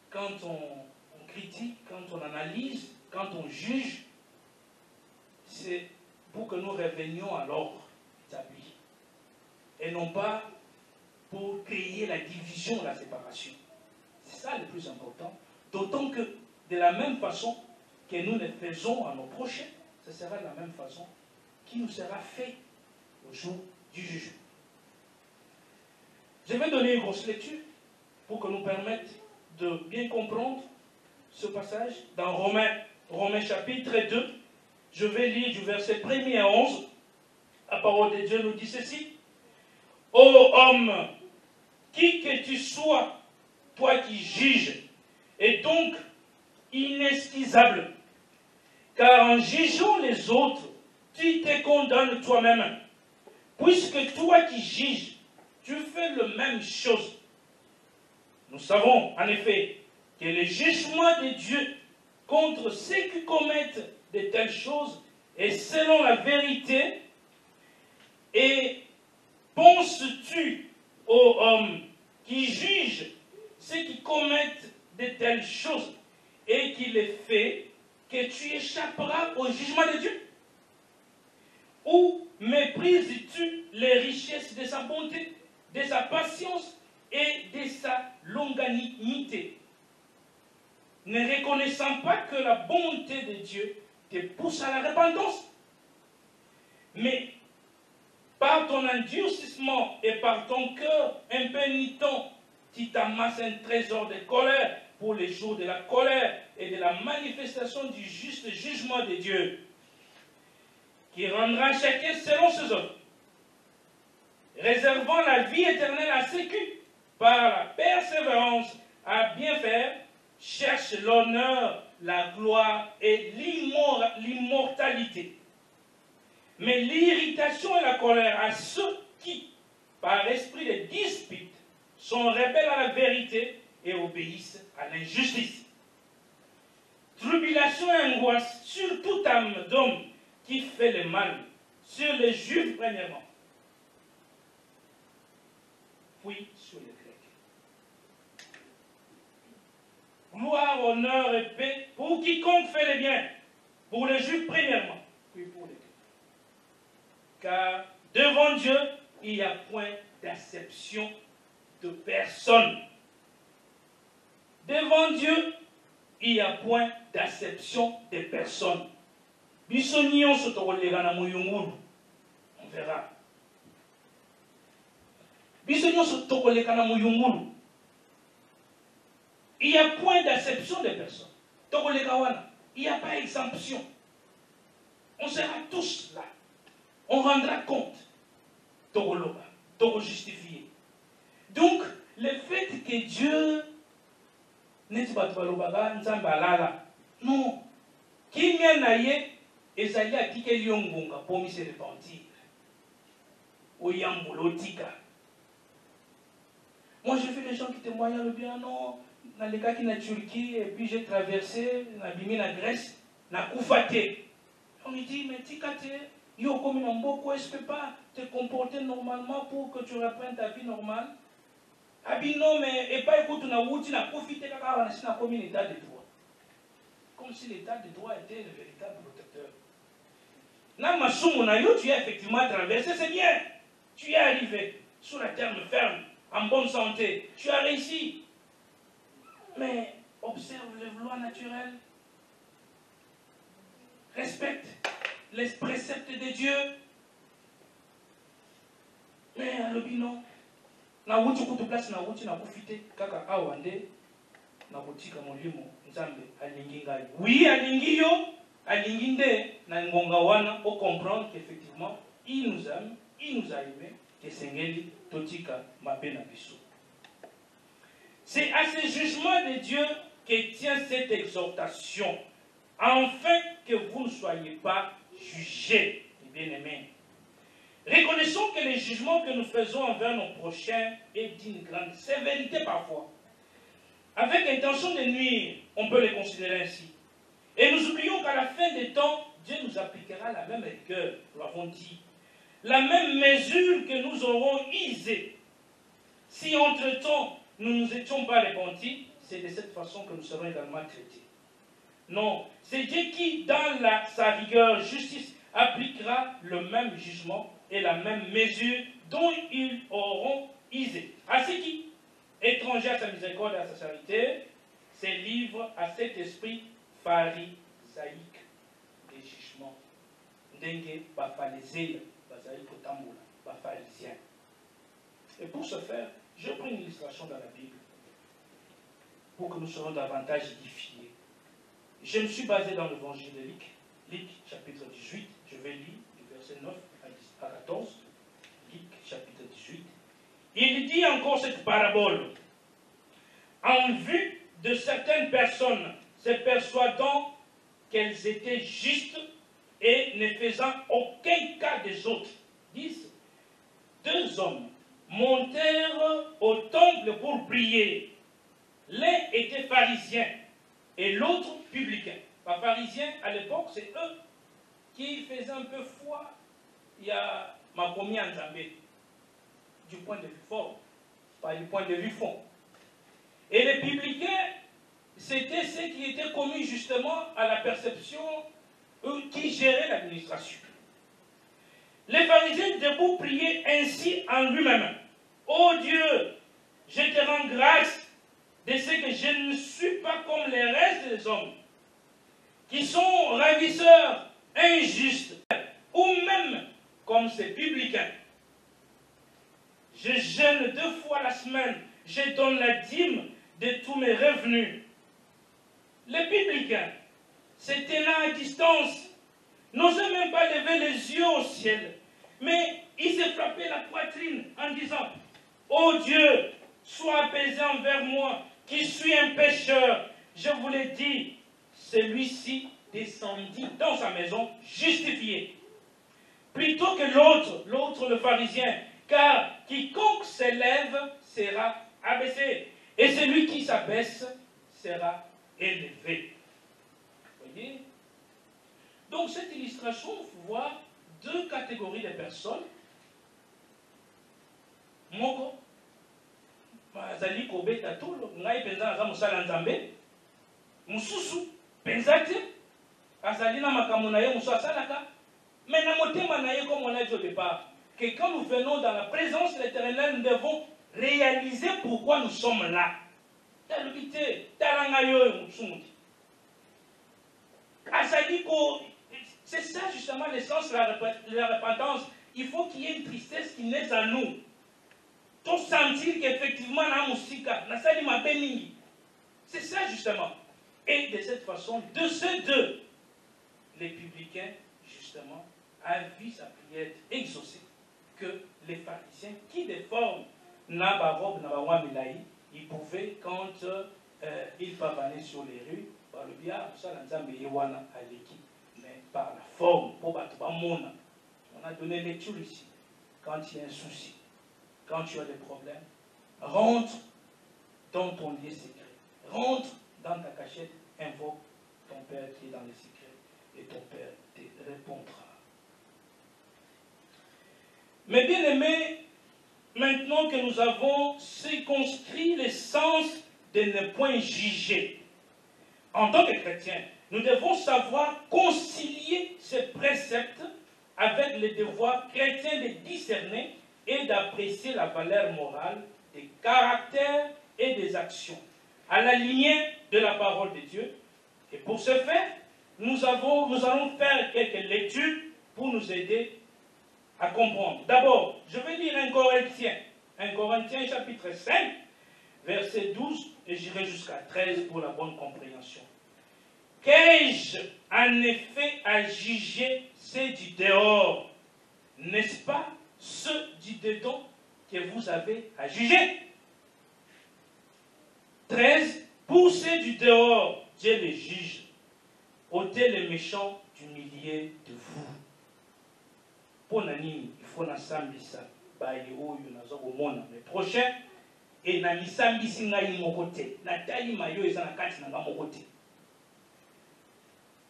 quand on critique, quand on analyse, quand on juge, c'est pour que nous revenions à l'ordre établi. Et non pas pour créer la division, la séparation. C'est ça le plus important. D'autant que de la même façon que nous le faisons à nos prochains, ce sera de la même façon qui nous sera fait au jour du jugement. Je vais donner une grosse lecture pour que nous permette de bien comprendre ce passage dans Romains chapitre 2. Je vais lire du verset 1er à 11. La parole de Dieu nous dit ceci. Ô homme, qui que tu sois, toi qui juges, est donc inexcusable, car en jugeant les autres, tu te condamnes toi-même, puisque toi qui juges, tu fais la même chose. Nous savons en effet que le jugement de Dieu contre ceux qui commettent de telles choses est selon la vérité. Et penses-tu, ô homme, qui juge ceux qui commettent de telles choses et qui les fait, que tu échapperas au jugement de Dieu? Ou méprises-tu les richesses de sa bonté, de sa patience et de sa longanimité, ne reconnaissant pas que la bonté de Dieu te pousse à la repentance, mais par ton endurcissement et par ton cœur impénitent, Tu t'amasses un trésor de colère pour les jours de la colère et de la manifestation du juste jugement de Dieu, qui rendra chacun selon ses œuvres, réservant la vie éternelle à ceux qui, par la persévérance à bien faire, cherchent l'honneur, la gloire et l'immortalité. Mais l'irritation et la colère à ceux qui, par esprit de dispute, sont rebelles à la vérité et obéissent à l'injustice. Tribulation et angoisse sur toute âme d'homme qui fait le mal, sur les Juifs premièrement, puis sur les Grecs. Gloire, honneur et paix pour quiconque fait le bien, pour les Juifs premièrement, puis pour les Grecs. Car devant Dieu, il n'y a point d'acception de personne. Devant Dieu, il n'y a point d'acception de personne. On verra. Il n'y a point d'acception de personne. Il n'y a pas exemption. On sera tous là. On rendra compte. Justifié. Donc, le fait que Dieu n'est pas non, qui m'a naïe et ça y a dit que l'yongonga pour me se repentir. Moi, j'ai vu des gens qui témoignent le bien, non, dans les cas qui na Turquie, et puis j'ai traversé, na bimi na Grèce, na Koufate. On me dit, mais Tikate, yo comme un beaucoup, est-ce que tu peux pas te comporter normalement pour que tu reprennes ta vie normale? Abi non, mais et pas écoute, na wuti na profiter kaka na sina comme l'état de droit. Comme si l'état de droit était le véritable protecteur. Na masumu na yo, tu es effectivement traversé, c'est bien. Tu es arrivé sur la terre ferme, en bonne santé. Tu as réussi. Mais observe les lois naturelles. Respecte les préceptes de Dieu. Mais à l'obino, na wuti kutu place na wuti na kufite kaka awande na kutika molimo nzambe alingi ngai. Oui, alingi yo, alingi nde na ngonga wana pour comprendre qu'effectivement il nous aime, il nous a aimé, que sengeli totika mabe na biso. C'est à ce jugement de Dieu que tient cette exhortation, afin que vous ne soyez pas jugés, bien-aimés. Reconnaissons que le jugement que nous faisons envers nos prochains est d'une grande sévérité parfois. Avec intention de nuire, on peut les considérer ainsi. Et nous oublions qu'à la fin des temps, Dieu nous appliquera la même rigueur, nous l'avons dit. La même mesure que nous aurons usée. Si entre-temps, nous ne nous étions pas repentis, c'est de cette façon que nous serons également traités. Non, c'est Dieu qui, dans sa rigueur, justice, appliquera le même jugement et la même mesure dont ils auront usé. À ceux qui, étrangers à sa miséricorde et à sa charité, se livrent à cet esprit pharisaïque des jugements. Dengue, bapharisé, bapharisien. Et pour ce faire, je prends une illustration dans la Bible pour que nous soyons davantage édifiés. Je me suis basé dans l'évangile de Luc, Luc chapitre 18, je vais lire du verset 9 à 14, Luc chapitre 18. Il dit encore cette parabole. En vue de certaines personnes se persuadant qu'elles étaient justes et ne faisant aucun cas des autres, disent, deux hommes montèrent au temple pour prier. L'un était pharisien et l'autre publicain. Les pharisiens, à l'époque, c'est eux qui faisaient un peu foi. Il y a ma première en Zambie, du point de vue fort, pas du point de vue fond. Et les publicains, c'était ceux qui étaient commis justement à la perception, eux qui géraient l'administration. Les pharisiens debout priaient ainsi en lui-même. Ô Dieu, je te rends grâce de ce que je ne suis pas comme les restes des hommes, qui sont ravisseurs, injustes, ou même comme ces publicains. Je jeûne 2 fois la semaine je donne la dîme de tous mes revenus. Les publicains se tenaient à distance, n'osaient même pas lever les yeux au ciel, mais ils se frappaient la poitrine en disant, « Ô Dieu, sois apaisé envers moi, qui suis un pécheur. Je vous l'ai dit, celui-ci descendit dans sa maison justifié. Plutôt que l'autre le pharisien, car quiconque s'élève sera abaissé, et celui qui s'abaisse sera élevé. » Vous voyez? Donc cette illustration, il faut voir deux catégories de personnes. Moko, bazali kobeta tolo, ngai penza aza musala nzambe, mususu penza te, azali na makambo na ye musu asalaka, mais na motema na ye comme on a dit au départ, que quand nous venons dans la présence de l'Éternel, nous devons réaliser pourquoi nous sommes là. C'est ça justement l'essence de la repentance. Il faut qu'il y ait une tristesse qui naisse en nous. Pour sentir qu'effectivement, c'est ça justement. Et de cette façon, de ces deux, les publicains, justement, a vu sa prière exaucée, que les pharisiens qui déforment Nabarob, Nabawamilaï, ils pouvaient, quand ils pavanaient sur les rues, par le bien, mais par la forme, pour battre on a donné lecture ici. Quand il y a un souci, quand tu as des problèmes, rentre dans ton lieu secret, rentre dans ta cachette, invoque ton Père qui est dans les secrets, et ton Père te répondra. Mais bien aimés, maintenant que nous avons circonscrit l'essence de ne point juger, en tant que chrétiens, nous devons savoir concilier ces préceptes avec le devoir chrétien de discerner et d'apprécier la valeur morale des caractères et des actions, à la lignée de la parole de Dieu. Et pour ce faire, nous allons faire quelques lectures pour nous aider à comprendre. D'abord, je vais lire 1 Corinthiens chapitre 5, verset 12, et j'irai jusqu'à 13 pour la bonne compréhension. Qu'ai-je en effet à juger ceux du dehors? N'est-ce pas ceux du dedans que vous avez à juger? 13. Pour ceux du dehors, Dieu les juge. Ôtez les méchants du milieu de vous. Pour Nani, il faut n'asambisa. Le prochain, et n'amisambisi ngai mokote. Natali mayo et sanakati nanga mokote.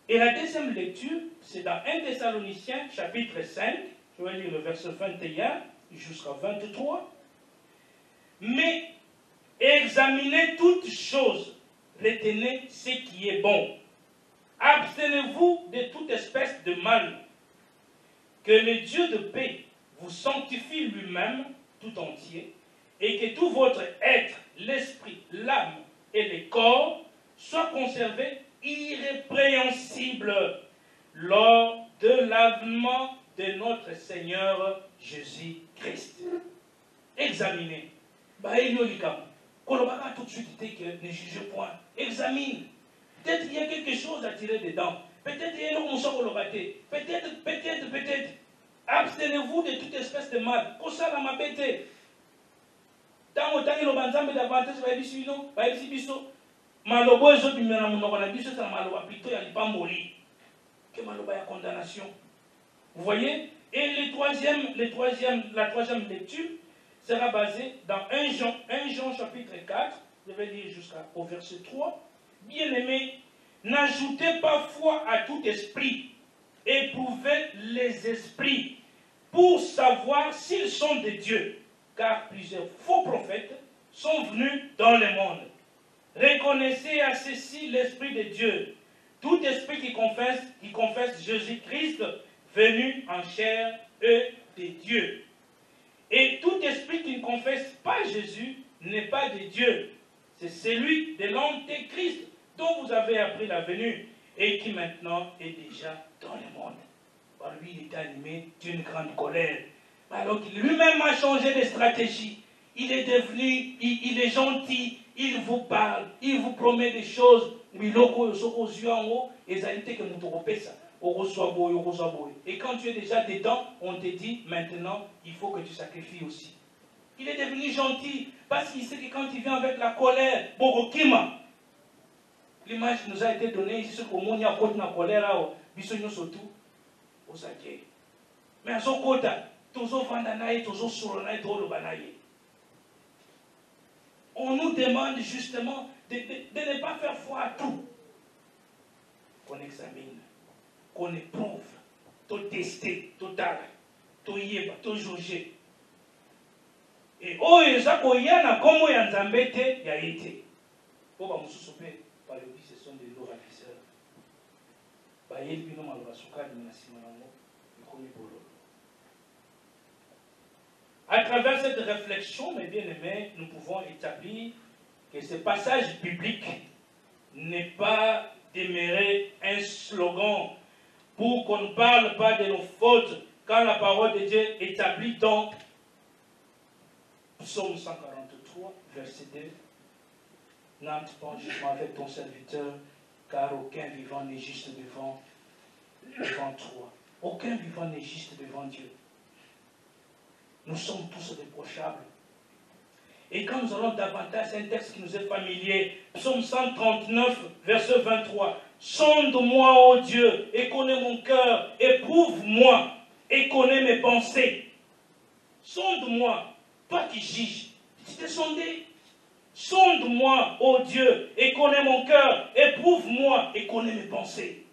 Et la deuxième lecture, c'est dans 1 Thessaloniciens, chapitre 5, je vais lire le verset 21 jusqu'à 23. Mais examinez toutes choses, retenez ce qui est bon. Abstenez-vous de toute espèce de mal. Que le Dieu de paix vous sanctifie lui-même tout entier, et que tout votre être, l'esprit, l'âme et le corps soient conservés irrépréhensible lors de l'avènement de notre Seigneur Jésus-Christ. Examinez. Tout de suite ne juge point. Examine. Peut-être qu'il y a quelque chose à tirer dedans. Peut-être qu'il y a une chose à rater. Peut-être. Abstenez-vous de toute espèce de mal. Pour ça, la mabete. Dans le temps, il y a davantage de malobo ezobimela monoko na biso ça maloba plutôt ya lipamboli que maloba ya condamnation. Vous voyez? Et la troisième lecture sera basée dans 1 Jean chapitre 4, je vais lire jusqu'au verset 3. Bien-aimés, n'ajoutez pas foi à tout esprit, éprouvez les esprits pour savoir s'ils sont de Dieu, car plusieurs faux prophètes sont venus dans le monde. Reconnaissez à ceci l'Esprit de Dieu. Tout esprit qui confesse Jésus-Christ venu en chair est de Dieu. Et tout esprit qui ne confesse pas Jésus n'est pas de Dieu. C'est celui de l'Antéchrist dont vous avez appris la venue et qui maintenant est déjà dans le monde. Par lui, il est animé d'une grande colère. Alors qu'il lui-même a changé de stratégie. il est devenu, il est gentil, il vous parle, il vous promet des choses. Et quand tu es déjà dedans, on te dit maintenant, il faut que tu sacrifies aussi. Il est devenu gentil parce qu'il sait que quand il vient avec la colère, l'image nous a été donnée ici, ce qu'on a côté la colère, surtout aux saquets. Mais à son côté, on nous demande justement de ne pas faire foi à tout. Qu'on examine, qu'on éprouve, tout tester, tout taler, tout yeba, tout juger. Et oh, et ça, qu'on y a, comment il y a un zambete, il y a été. Pour que nous soyons par le dit, ce sont des loratisseurs. À travers cette réflexion, mes bien-aimés, nous pouvons établir que ce passage biblique n'est pas demeurer un slogan pour qu'on ne parle pas de nos fautes quand la parole de Dieu établit dans Psaume 143, verset 2. N'entre pas en jugement avec ton serviteur, car aucun vivant n'est juste devant toi. Aucun vivant n'est juste devant Dieu. Nous sommes tous reprochables. Et quand nous allons davantage, c'est un texte qui nous est familier. Psaume 139, verset 23. Sonde-moi, ô Dieu, et connais mon cœur, éprouve-moi, et connais mes pensées. Sonde-moi, toi qui juges, tu t'es sondé. Sonde-moi, ô Dieu, et connais mon cœur, éprouve-moi, et connais mes pensées.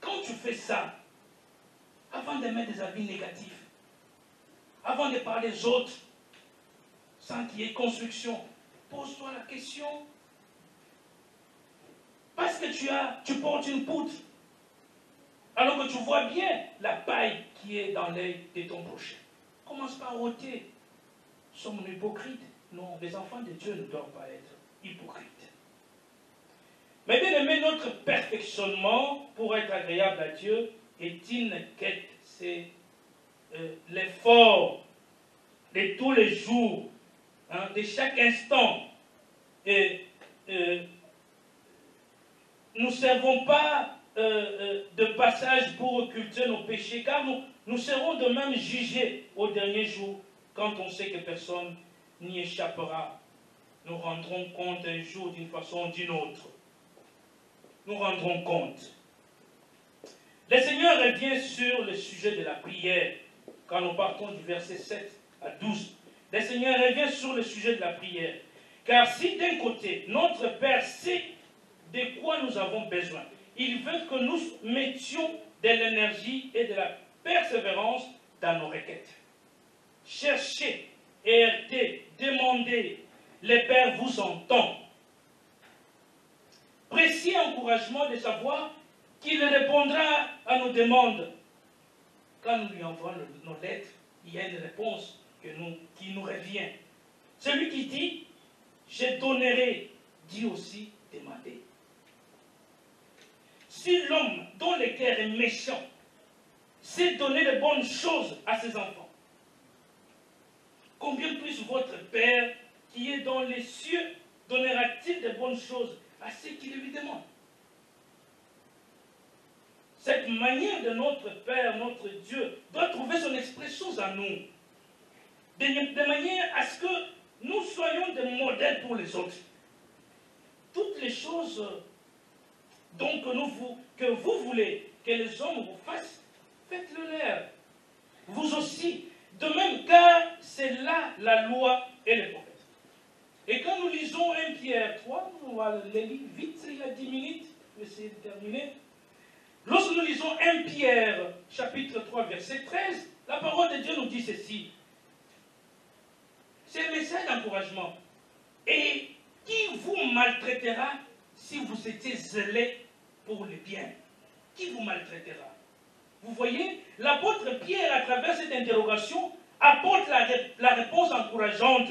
Quand tu fais ça, avant de mettre des avis négatifs, avant de parler des autres, sans qu'il y ait construction, pose-toi la question. Parce que tu portes une poutre, alors que tu vois bien la paille qui est dans l'œil de ton prochain. Commence pas à ôter. Sommes-nous hypocrites? Non, les enfants de Dieu ne doivent pas être hypocrites. Mais bien aimé, notre perfectionnement pour être agréable à Dieu est une quête. C'est l'effort de tous les jours, hein, de chaque instant. Et nous ne servons pas de passage pour occulter nos péchés, car nous serons de même jugés au dernier jour, quand on sait que personne n'y échappera. Nous rendrons compte un jour d'une façon ou d'une autre. Nous rendrons compte. Le Seigneur revient sur le sujet de la prière, quand nous partons du verset 7 à 12. Le Seigneur revient sur le sujet de la prière. Car si d'un côté, notre Père sait de quoi nous avons besoin, il veut que nous mettions de l'énergie et de la persévérance dans nos requêtes. Cherchez, errez, demandez, le Père vous entend. Précieux encouragement de savoir qu'il répondra à nos demandes. Quand nous lui envoyons nos lettres, il y a une réponse qui nous revient. Celui qui dit, je donnerai, dit aussi, demandez. Si l'homme dont le cœur est méchant sait donner de bonnes choses à ses enfants, combien plus votre Père qui est dans les cieux donnera-t-il de bonnes choses à ceux qui lui demandent? Cette manière de notre Père, notre Dieu, doit trouver son expression en nous, de manière à ce que nous soyons des modèles pour les autres. Toutes les choses donc que vous voulez que les hommes vous fassent, faites-le leur. Vous aussi. De même, car c'est là la loi et les prophètes. Et quand nous lisons 1 Pierre 3, on va le lire vite, il y a 10 minutes, je vais essayer de terminer. Lorsque nous lisons 1 Pierre, chapitre 3, verset 13, la parole de Dieu nous dit ceci. C'est un message d'encouragement. Et qui vous maltraitera si vous étiez zélé pour le bien? Qui vous maltraitera? Vous voyez, l'apôtre Pierre, à travers cette interrogation, apporte la réponse encourageante.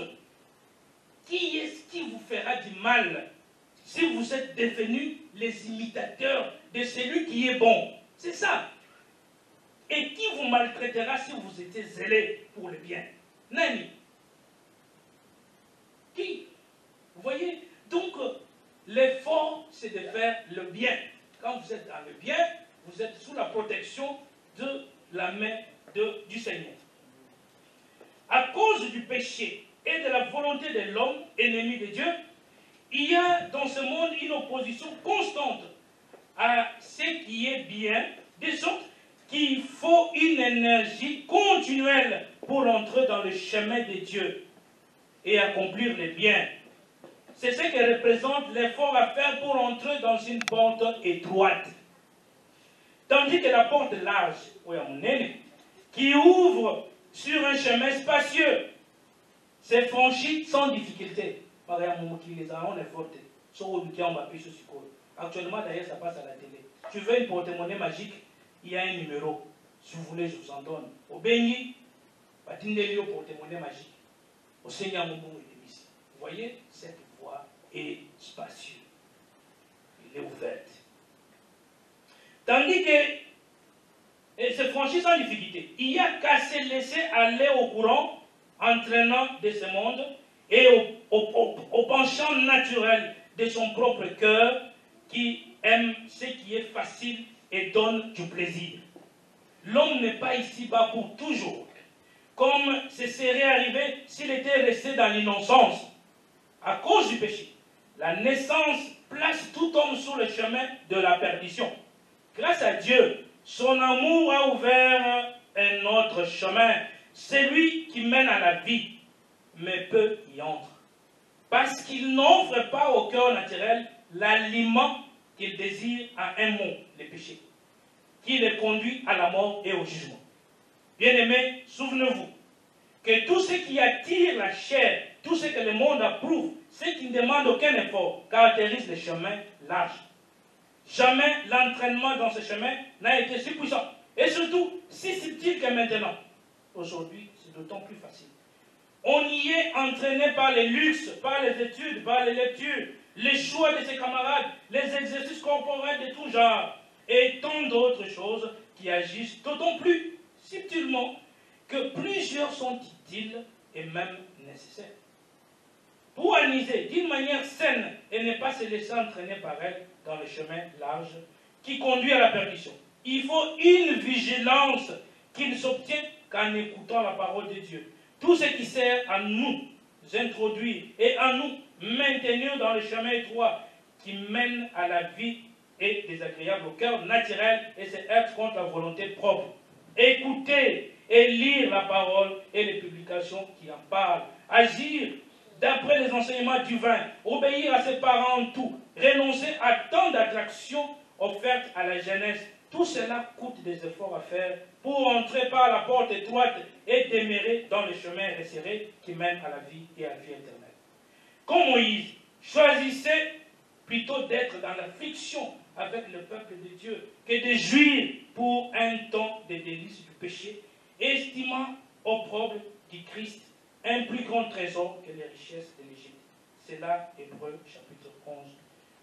Qui est-ce qui vous fera du mal si vous êtes devenus les imitateurs de celui qui est bon? C'est ça. Et qui vous maltraitera si vous étiez zélé pour le bien? Nani? c'est de faire le bien. Quand vous êtes dans le bien, vous êtes sous la protection de la main du Seigneur. À cause du péché et de la volonté de l'homme, ennemi de Dieu, il y a dans ce monde une opposition constante à ce qui est bien, de sorte qu'il faut une énergie continuelle pour entrer dans le chemin de Dieu et accomplir les biens. C'est ce que représente l'effort à faire pour entrer dans une porte étroite. Tandis que la porte large, qui ouvre sur un chemin spacieux, c'est franchi sans difficulté. Actuellement, d'ailleurs, ça passe à la télé. Tu veux une porte-monnaie magique, il y a un numéro. Si vous voulez, je vous en donne. Au Béni, au porte-monnaie magique. Au Seigneur Moumou et Démis. Vous voyez, cette voie est spacieuse. Elle est ouverte. Tandis que c'est franchi sans difficulté. Il n'y a qu'à se laisser aller au courant entraînant de ce monde et au penchant naturel de son propre cœur qui aime ce qui est facile et donne du plaisir. L'homme n'est pas ici-bas pour toujours, comme ce serait arrivé s'il était resté dans l'innocence. À cause du péché, la naissance place tout homme sur le chemin de la perdition. Grâce à Dieu, son amour a ouvert un autre chemin, celui qui mène à la vie, mais peu y entrent. Parce qu'il n'offre pas au cœur naturel l'aliment qu'il désire à un mot, le péché, qui le conduit à la mort et au jugement. Bien-aimés, souvenez-vous que tout ce qui attire la chair, tout ce que le monde approuve, ce qui ne demande aucun effort, caractérise le chemin large. Jamais l'entraînement dans ce chemin n'a été si puissant, et surtout si subtil que maintenant. Aujourd'hui, c'est d'autant plus facile. On y est entraîné par les luxes, par les études, par les lectures, les choix de ses camarades, les exercices corporels de tout genre, et tant d'autres choses qui agissent d'autant plus subtilement que plusieurs sont utiles et même nécessaires. Pour analyser d'une manière saine et ne pas se laisser entraîner par elle dans le chemin large qui conduit à la perdition, il faut une vigilance qui ne s'obtient qu'en écoutant la parole de Dieu. Tout ce qui sert à nous introduire et à nous maintenir dans le chemin étroit qui mène à la vie est désagréable au cœur naturel et c'est être contre la volonté propre. Écouter et lire la parole et les publications qui en parlent. Agir d'après les enseignements divins. Obéir à ses parents en tout. Renoncer à tant d'attractions offertes à la jeunesse. Tout cela coûte des efforts à faire pour entrer par la porte étroite et demeurer dans le chemin resserré qui mène à la vie et à la vie éternelle. Comme Moïse, choisissez plutôt d'être dans l'affliction avec le peuple de Dieu que de jouir pour un temps de délices du péché, estimant opprobre du Christ un plus grand trésor que les richesses de l'Égypte. C'est là Hébreux chapitre 11,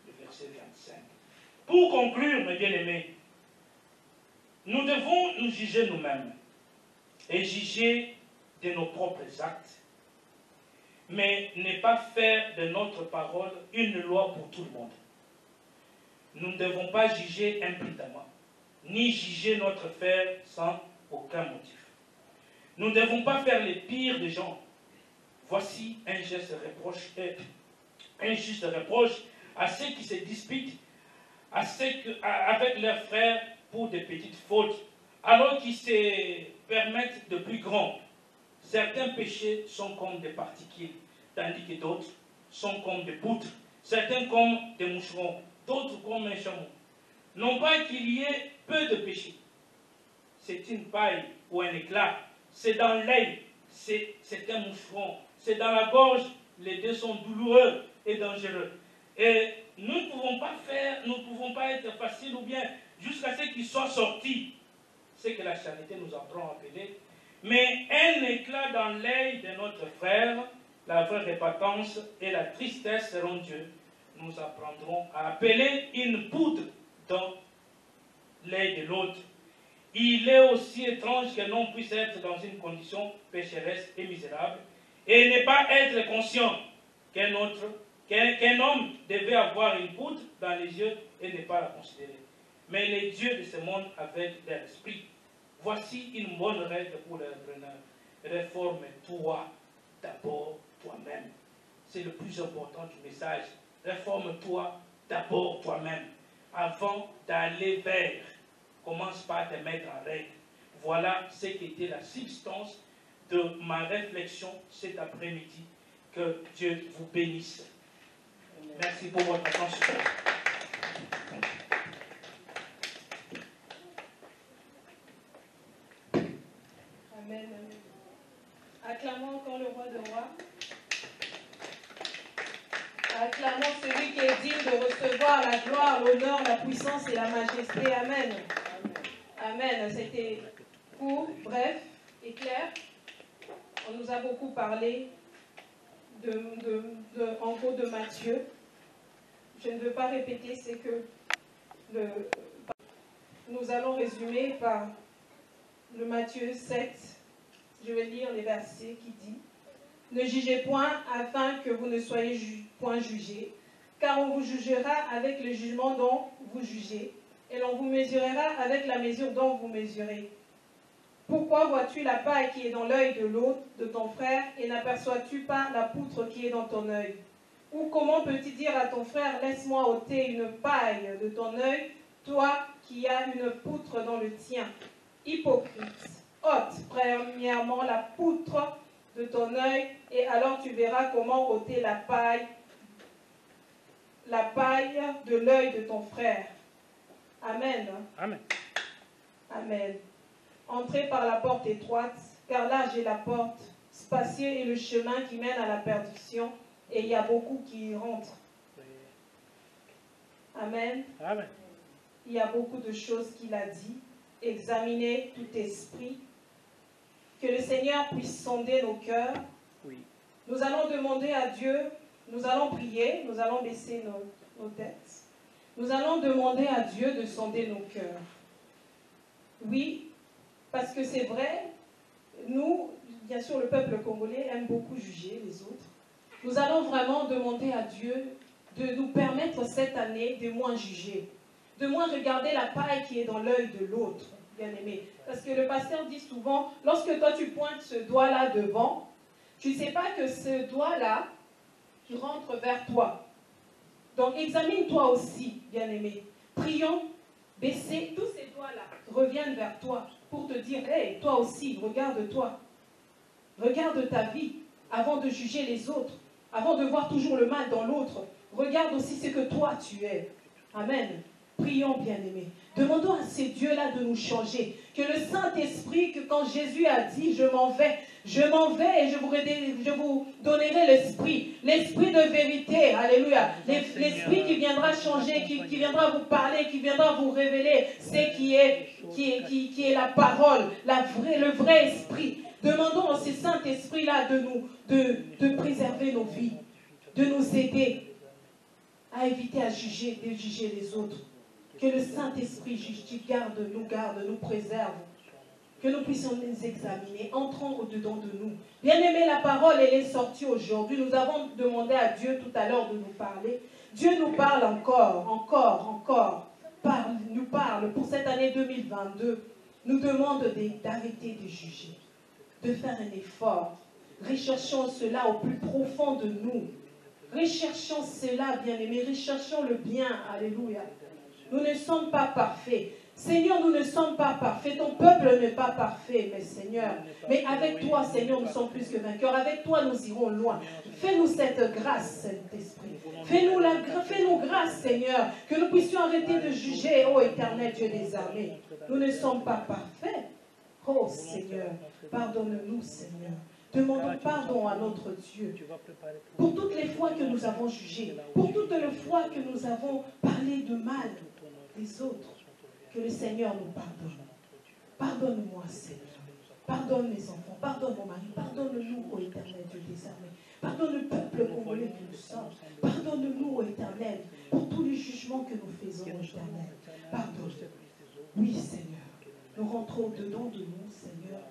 le verset 25. Pour conclure, mes bien-aimés, nous devons nous juger nous-mêmes et juger de nos propres actes, mais ne pas faire de notre parole une loi pour tout le monde. Nous ne devons pas juger imprudemment, ni juger notre frère sans aucun motif. Nous ne devons pas faire les pires des gens. Voici un juste reproche à ceux qui se disputent avec leurs frères pour des petites fautes, alors qu'ils se permettent de plus grands. Certains péchés sont comme des particules, tandis que d'autres sont comme des poutres, certains comme des moucherons, d'autres comme un chameau. Non pas qu'il y ait peu de péchés, c'est une paille ou un éclat, c'est dans l'œil, c'est un moucheron, c'est dans la gorge, les deux sont douloureux et dangereux. Et nous ne pouvons pas être faciles ou bien jusqu'à ce qu'ils soient sortis. C'est que la charité nous apprend à appeler. Mais un éclat dans l'œil de notre frère, la vraie repentance et la tristesse seront Dieu. Nous apprendrons à appeler une poudre dans l'œil de l'autre. Il est aussi étrange que l'on puisse être dans une condition pécheresse et misérable et ne pas être conscient qu'un autre qu'un homme devait avoir une poutre dans les yeux et ne pas la considérer. Mais les dieux de ce monde avec leur esprit. Voici une bonne règle pour les repreneurs. Réforme-toi d'abord toi-même. C'est le plus important du message. Réforme-toi d'abord toi-même. Avant d'aller vers, commence par te mettre en règle. Voilà ce qui était la substance de ma réflexion cet après-midi. Que Dieu vous bénisse. Merci pour votre attention. Amen. Acclamons encore le roi de rois. Acclamons celui qui est digne de recevoir la gloire, l'honneur, la puissance et la majesté. Amen. Amen. C'était court, bref et clair. On nous a beaucoup parlé en gros de Matthieu. Je ne veux pas répéter, c'est que nous allons résumer par le Matthieu 7. Je vais lire les versets qui dit: ne jugez point afin que vous ne soyez point jugés, car on vous jugera avec le jugement dont vous jugez, et l'on vous mesurera avec la mesure dont vous mesurez. Pourquoi vois-tu la paille qui est dans l'œil de l'autre, de ton frère, et n'aperçois-tu pas la poutre qui est dans ton œil? Ou comment peux-tu dire à ton frère: laisse-moi ôter une paille de ton œil, toi qui as une poutre dans le tien? Hypocrite, ôte premièrement la poutre de ton œil, et alors tu verras comment ôter la paille de l'œil de ton frère. Amen. Amen. Amen. Entrez par la porte étroite, car large est la porte, spacieux est le chemin qui mène à la perdition, et il y a beaucoup qui y rentrent. Amen. Amen. Il y a beaucoup de choses qu'il a dit. Examinez tout esprit. Que le Seigneur puisse sonder nos cœurs. Oui. Nous allons demander à Dieu, nous allons prier, nous allons baisser nos têtes. Nous allons demander à Dieu de sonder nos cœurs. Oui, parce que c'est vrai, nous, bien sûr, le peuple congolais aime beaucoup juger les autres. Nous allons vraiment demander à Dieu de nous permettre cette année de moins juger, de moins regarder la paille qui est dans l'œil de l'autre, bien aimé. Parce que le pasteur dit souvent, lorsque toi tu pointes ce doigt-là devant, tu ne sais pas que ce doigt-là, tu rentres vers toi. Donc examine-toi aussi, bien aimé. Prions, baissez, tous ces doigts-là reviennent vers toi pour te dire, hey, toi aussi, regarde-toi. Regarde ta vie avant de juger les autres, avant de voir toujours le mal dans l'autre. Regarde aussi ce que toi tu es. Amen. Prions, bien-aimés. Demandons à ces dieux-là de nous changer. Que le Saint-Esprit, que quand Jésus a dit, je m'en vais et je vous donnerai l'Esprit. L'Esprit de vérité, alléluia. L'Esprit qui viendra changer, qui viendra vous parler, qui viendra vous révéler ce qui est la parole, le vrai Esprit. Demandons à ce Saint-Esprit-là de préserver nos vies, de nous aider à éviter de juger les autres. Que le Saint-Esprit nous préserve. Que nous puissions nous examiner, entrons au-dedans de nous. Bien-aimé, la parole, elle est sortie aujourd'hui. Nous avons demandé à Dieu tout à l'heure de nous parler. Dieu nous parle encore. Nous parle pour cette année 2022. Nous demande d'arrêter de juger, de faire un effort. Recherchons cela au plus profond de nous. Recherchons cela, bien-aimé. Recherchons le bien. Alléluia. Nous ne sommes pas parfaits. Seigneur, nous ne sommes pas parfaits. Ton peuple n'est pas parfait, mais Seigneur. Mais avec toi, Seigneur, nous sommes plus que vainqueurs. Avec toi, nous irons loin. Fais-nous cette grâce, Saint-Esprit. Fais-nous grâce, Seigneur, que nous puissions arrêter de juger, ô éternel Dieu des armées. Nous ne sommes pas parfaits. Oh Seigneur, pardonne-nous, Seigneur. Demandons pardon à notre Dieu pour toutes les fois que nous avons jugé, pour toutes les fois que nous avons parlé de mal des autres. Que le Seigneur nous pardonne. Pardonne-moi, Seigneur. Pardonne mes enfants, pardonne mon mari, pardonne-nous, ô éternel Dieu des armées. Pardonne le peuple congolais que nous sommes. Pardonne-nous, ô éternel, pour tous les jugements que nous faisons, ô éternel. Pardonne. Oui, Seigneur. Nous rentrons dedans de nous, Seigneur,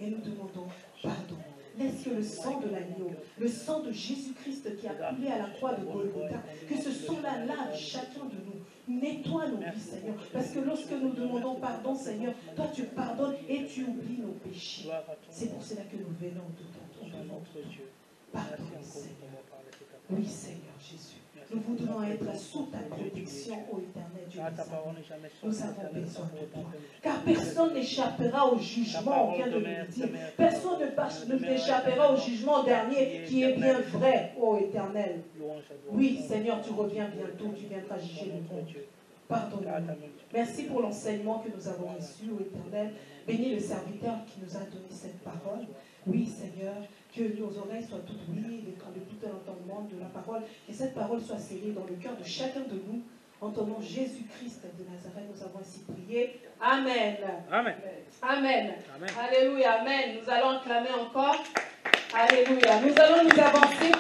et nous demandons pardon. Laisse que le sang de l'agneau, le sang de Jésus-Christ qui a coulé à la croix de Golgotha, que ce sang-là lave chacun de nous. Nettoie nos vies, Seigneur. Parce que lorsque nous demandons pardon, Seigneur, toi tu pardonnes et tu oublies nos péchés. C'est pour cela que nous venons devant toi. Pardonne, Seigneur. Oui, Seigneur Jésus. Nous voudrons être sous ta protection, ô éternel Dieu. Nous avons besoin de toi. Car personne n'échappera au jugement, on vient de nous le dire. Personne n'échappera au jugement dernier qui est bien vrai, ô éternel. Oui, Seigneur, tu reviens bientôt, tu viendras juger le monde. Pardonne-nous. Merci pour l'enseignement que nous avons reçu, ô éternel. Bénis le serviteur qui nous a donné cette parole. Oui, Seigneur, que nos oreilles soient toutes ouïes, de tout l'entendement de la parole, et cette parole soit scellée dans le cœur de chacun de nous. En ton nom, Jésus-Christ de Nazareth, nous avons ainsi prié. Amen. Amen. Amen. Amen. Alléluia. Amen. Nous allons acclamer encore. Alléluia. Nous allons nous avancer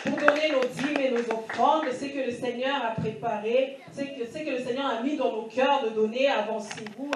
pour donner nos dîmes et nos offrandes. C'est que le Seigneur a préparé, c'est que le Seigneur a mis dans nos cœurs de donner. Avancez-vous.